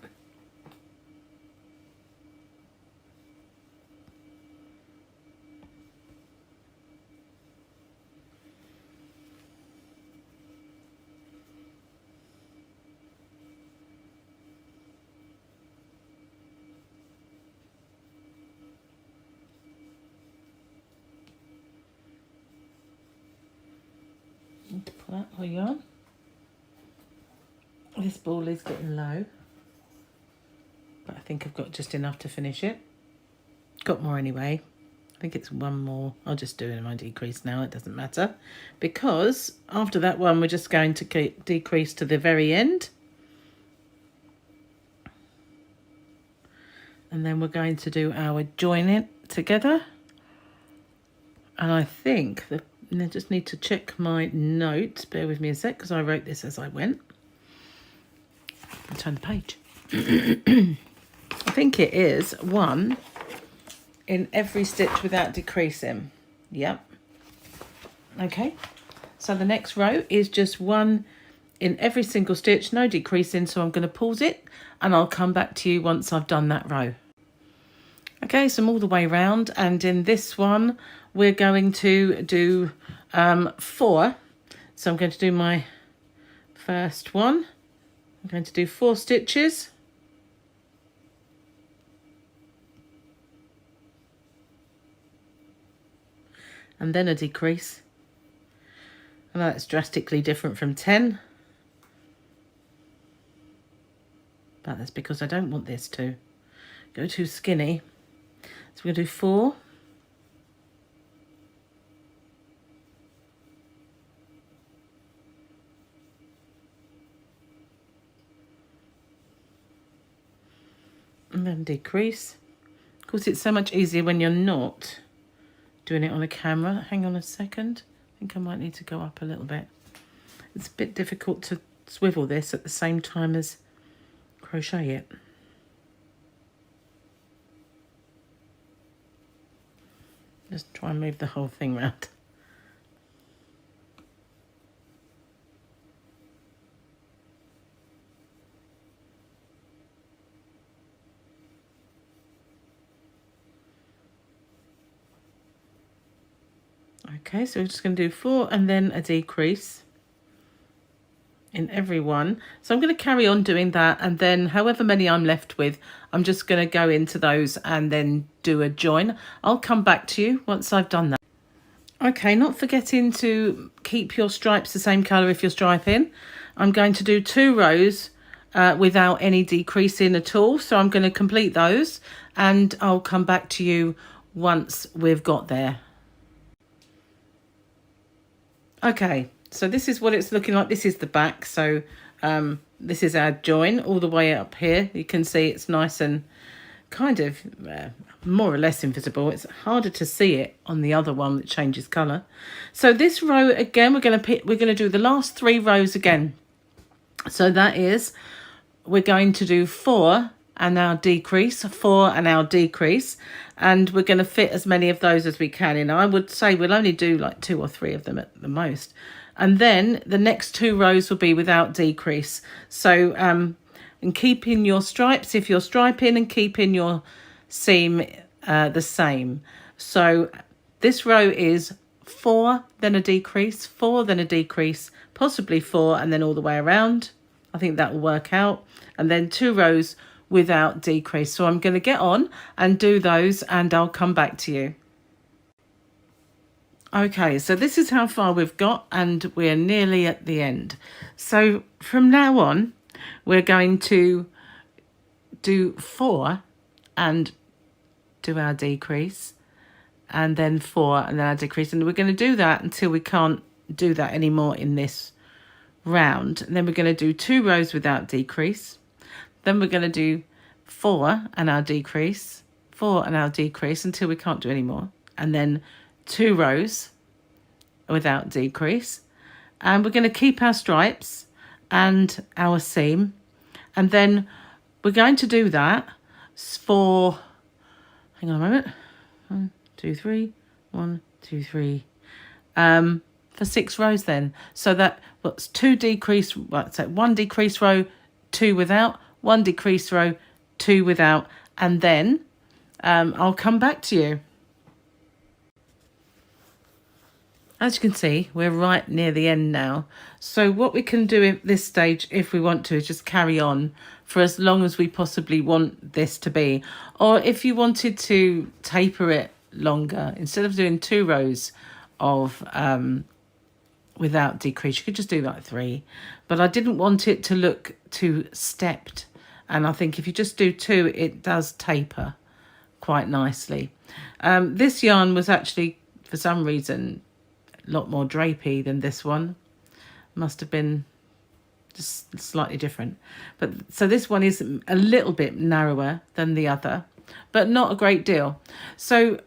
Need to pull that whole yarn. This ball is getting low, but I think I've got just enough to finish it. Got more anyway. I think it's one more. I'll just do it in my decrease now, it doesn't matter, because after that one we're just going to decrease to the very end, and then we're going to do our join it together. And I think that I just need to check my notes. Bear with me a sec, because I wrote this as I went. I'll turn the page. I think it is 1 in every stitch without decreasing. Yep. Okay. So the next row is just 1 in every single stitch, no decreasing. So I'm going to pause it and I'll come back to you once I've done that row. Okay, so I'm all the way around, and in this one we're going to do 4. So I'm going to do my first one. I'm going to do 4 stitches. And then a decrease. And that's drastically different from 10. But that's because I don't want this to go too skinny. So we're going to do 4. And then decrease. Of course, it's so much easier when you're not doing it on a camera. Hang on a second. I think I might need to go up a little bit. It's a bit difficult to swivel this at the same time as crochet it. Just try and move the whole thing round. Okay, so we're just going to do 4 and then a decrease in every one. So I'm going to carry on doing that, and then however many I'm left with, I'm just going to go into those and then do a join. I'll come back to you once I've done that. Okay, not forgetting to keep your stripes the same colour if you're striping. I'm going to do 2 rows without any decreasing at all. So I'm going to complete those and I'll come back to you once we've got there. Okay, so this is what it's looking like. This is the back. So this is our join all the way up here. You can see it's nice and kind of more or less invisible. It's harder to see it on the other one that changes colour. So this row again, we're going to do the last 3 rows again. So that is, we're going to do 4 and our decrease, 4 and our decrease, and we're going to fit as many of those as we can in. I would say we'll only do like 2 or 3 of them at the most, and then the next 2 rows will be without decrease. So and keeping your stripes if you're striping, and keeping your seam the same. So this row is 4 then a decrease, 4 then a decrease, possibly 4 and then all the way around. I think that will work out, and then 2 rows without decrease. So I'm going to get on and do those and I'll come back to you. Okay, so this is how far we've got and we're nearly at the end. So from now on, we're going to do 4 and do our decrease, and then 4 and then our decrease. And we're going to do that until we can't do that anymore in this round. And then we're going to do 2 rows without decrease. Then we're going to do 4 and our decrease, 4 and our decrease until we can't do any more. And then 2 rows without decrease. And we're going to keep our stripes and our seam. And then we're going to do that for, hang on a moment, 1, 2, 3, 1, 2, 3, for 6 rows then. So that what's 2 decrease, well, so 1 decrease row, 2 without, 1 decrease row, 2 without, and then I'll come back to you. As you can see, we're right near the end now. So what we can do at this stage, if we want to, is just carry on for as long as we possibly want this to be. Or if you wanted to taper it longer, instead of doing 2 rows of without decrease, you could just do like 3. But I didn't want it to look too stepped. And I think if you just do 2, it does taper quite nicely. This yarn was actually, for some reason, a lot more drapey than this one. Must have been just slightly different. But so this one is a little bit narrower than the other, but not a great deal. So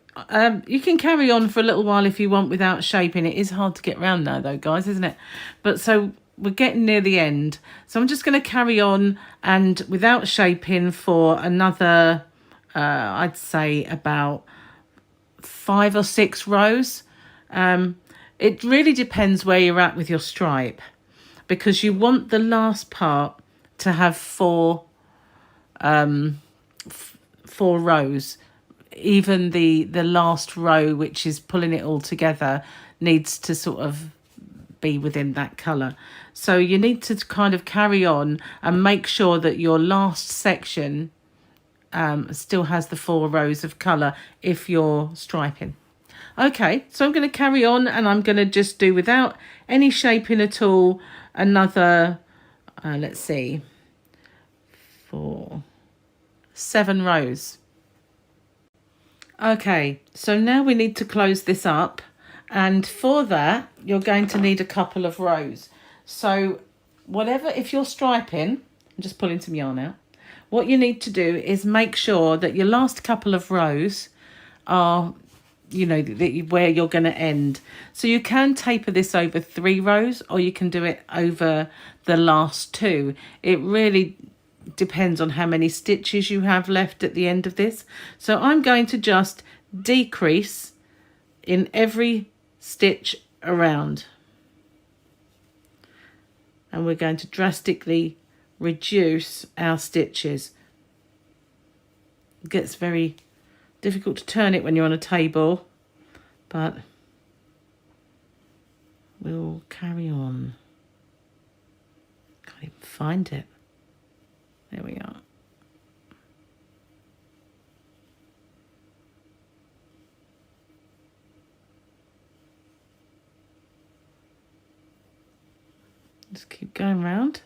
you can carry on for a little while if you want without shaping. It is hard to get around now though, guys, isn't it? But so we're getting near the end. So I'm just going to carry on and without shaping for another, I'd say about 5 or 6 rows. It really depends where you're at with your stripe, because you want the last part to have 4 rows. Even the last row, which is pulling it all together, needs to sort of be within that colour. So you need to kind of carry on and make sure that your last section still has the 4 rows of colour if you're striping. Okay, so I'm going to carry on and I'm going to just do, without any shaping at all, another, let's see, 7 rows. Okay, so now we need to close this up, and for that you're going to need a couple of rows. So whatever, if you're striping, I'm just pulling some yarn out, what you need to do is make sure that your last couple of rows are, you know, where you're going to end. So you can taper this over 3 rows, or you can do it over the last 2. It really depends on how many stitches you have left at the end of this. So I'm going to just decrease in every stitch around, and we're going to drastically reduce our stitches. It gets very difficult to turn it when you're on a table, but we'll carry on. Can't even find it. There we are. Just keep going round.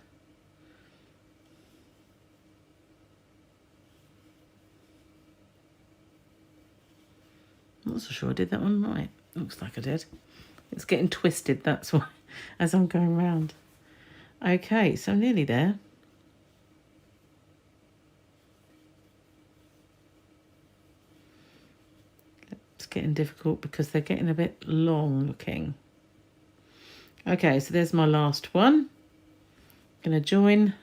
I'm not so sure I did that one right. Looks like I did. It's getting twisted, that's why, as I'm going round. Okay, so I'm nearly there. It's getting difficult because they're getting a bit long looking. Okay, so there's my last one. I'm going to join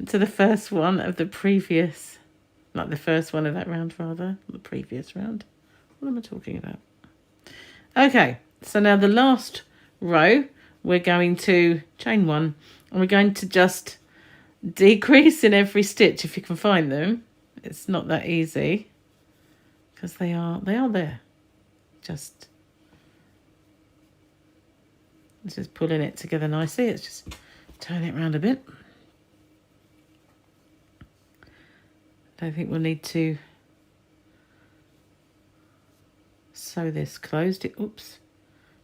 to the first one of the previous, like the first one of that round rather, the previous round. What am I talking about? Okay, so now the last row, we're going to chain 1, and we're going to just decrease in every stitch if you can find them. It's not that easy because they are there. Just pulling it together nicely. Let's just turn it around a bit. I don't think we'll need to sew this closed. It, oops,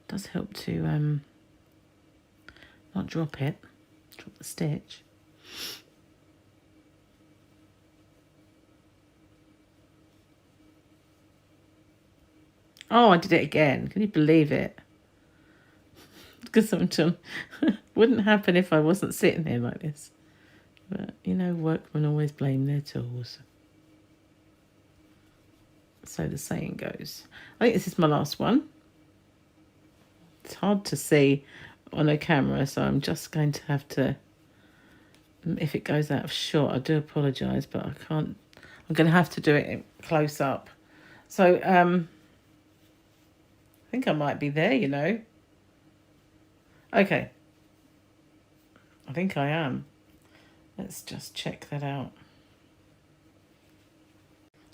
does help to not drop the stitch. Oh, I did it again. Can you believe it? Because wouldn't happen if I wasn't sitting here like this. But, you know, workmen always blame their tools. So the saying goes. I think this is my last one. It's hard to see on a camera, so I'm just going to have to If it goes out of shot, I do apologise, but I can't. I'm going to have to do it close up. So I think I might be there, you know. Okay. I think I am. Let's just check that out.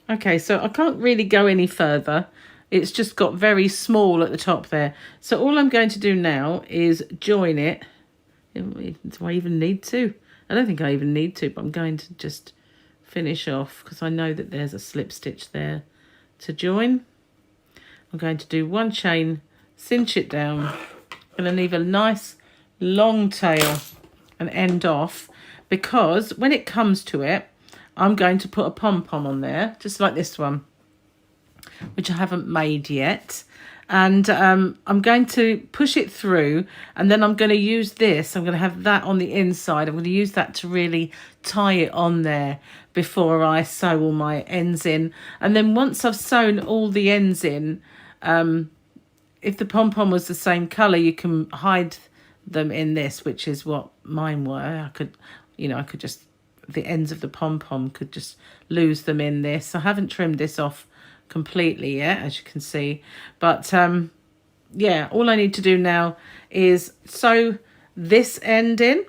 Okay, so I can't really go any further. It's just got very small at the top there. So all I'm going to do now is join it. Do I even need to? I don't think I even need to, but I'm going to just finish off because I know that there's a slip stitch there to join. I'm going to do one chain, cinch it down. I'm going to leave a nice long tail and end off, because when it comes to it, I'm going to put a pom-pom on there, just like this one, which I haven't made yet. And I'm going to push it through, and then I'm going to use this. I'm going to have that on the inside. I'm going to use that to really tie it on there before I sew all my ends in. And then once I've sewn all the ends in, if the pom-pom was the same colour, you can hide them in this, which is what mine were. I could just, the ends of the pom-pom could just lose them in this. I haven't trimmed this off completely yet, as you can see, but yeah, all I need to do now is sew this end in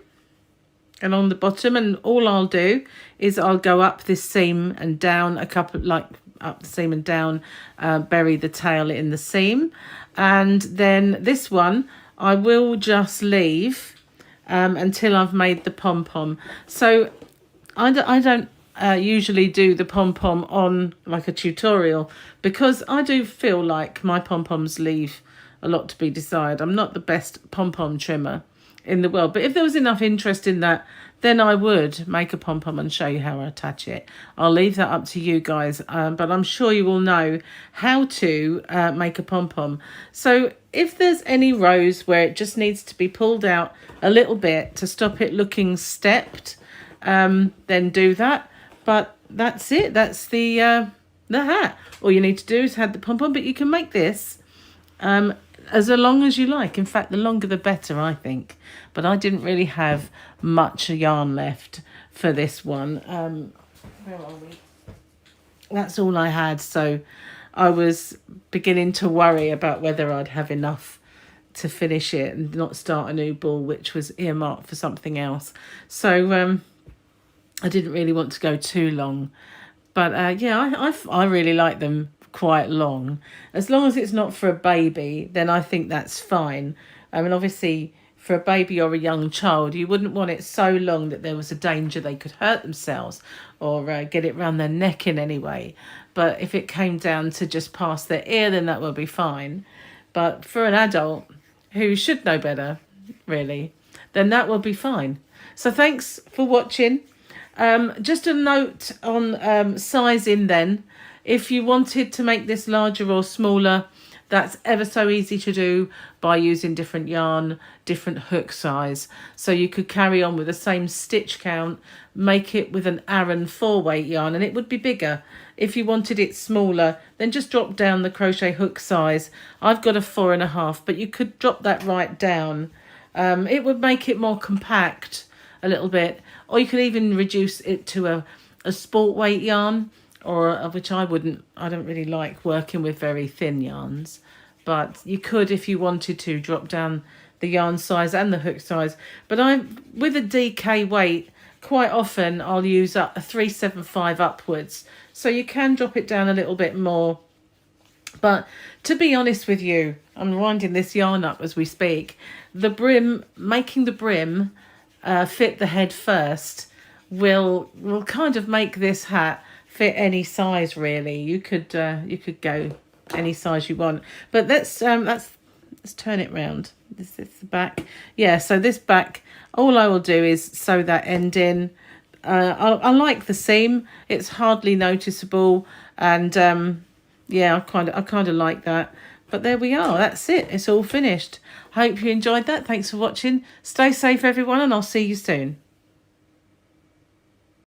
and on the bottom, and all I'll do is I'll go up this seam and down a couple, like up the seam and down, bury the tail in the seam, and then this one I will just leave until I've made the pom-pom. So I don't usually do the pom-pom on like a tutorial, because I do feel like my pom-poms leave a lot to be desired. I'm not the best pom-pom trimmer in the world, but if there was enough interest in that, then I would make a pom-pom and show you how I attach it. I'll leave that up to you guys, but I'm sure you will know how to make a pom-pom. So if there's any rows where it just needs to be pulled out a little bit to stop it looking stepped, then do that. But that's it. That's the hat. All you need to do is add the pom-pom, but you can make this as long as you like. In fact, the longer the better, I think. But I didn't really have much yarn left for this one. Where are we? That's all I had. So I was beginning to worry about whether I'd have enough to finish it and not start a new ball, which was earmarked for something else. So I didn't really want to go too long. But yeah, I really like them quite long. As long as it's not for a baby, then I think that's fine. I mean, obviously, for a baby or a young child, you wouldn't want it so long that there was a danger they could hurt themselves or get it round their neck in any way. But if it came down to just past their ear, then that would be fine. But for an adult who should know better, really, then that will be fine. So thanks for watching. Just a note on sizing then. If you wanted to make this larger or smaller, that's ever so easy to do by using different yarn, different hook size. So you could carry on with the same stitch count, make it with an Aran 4-weight yarn, and it would be bigger. If you wanted it smaller, then just drop down the crochet hook size. I've got a 4.5, but you could drop that right down. It would make it more compact a little bit, or you could even reduce it to a sport weight yarn, or which I don't really like working with very thin yarns, but you could, if you wanted to, drop down the yarn size and the hook size. But with a DK weight, quite often I'll use a 375 upwards, so you can drop it down a little bit more. But to be honest with you, I'm winding this yarn up as we speak. The brim, making the brim fit the head first, will kind of make this hat fit any size, really. You could go any size you want, but let's turn it round. This is the back. Yeah, so this back, all I will do is sew that end in. I like the seam. It's hardly noticeable, and yeah, I kind of like that. But there we are. That's it. It's all finished. Hope you enjoyed that. Thanks for watching. Stay safe, everyone, and I'll see you soon.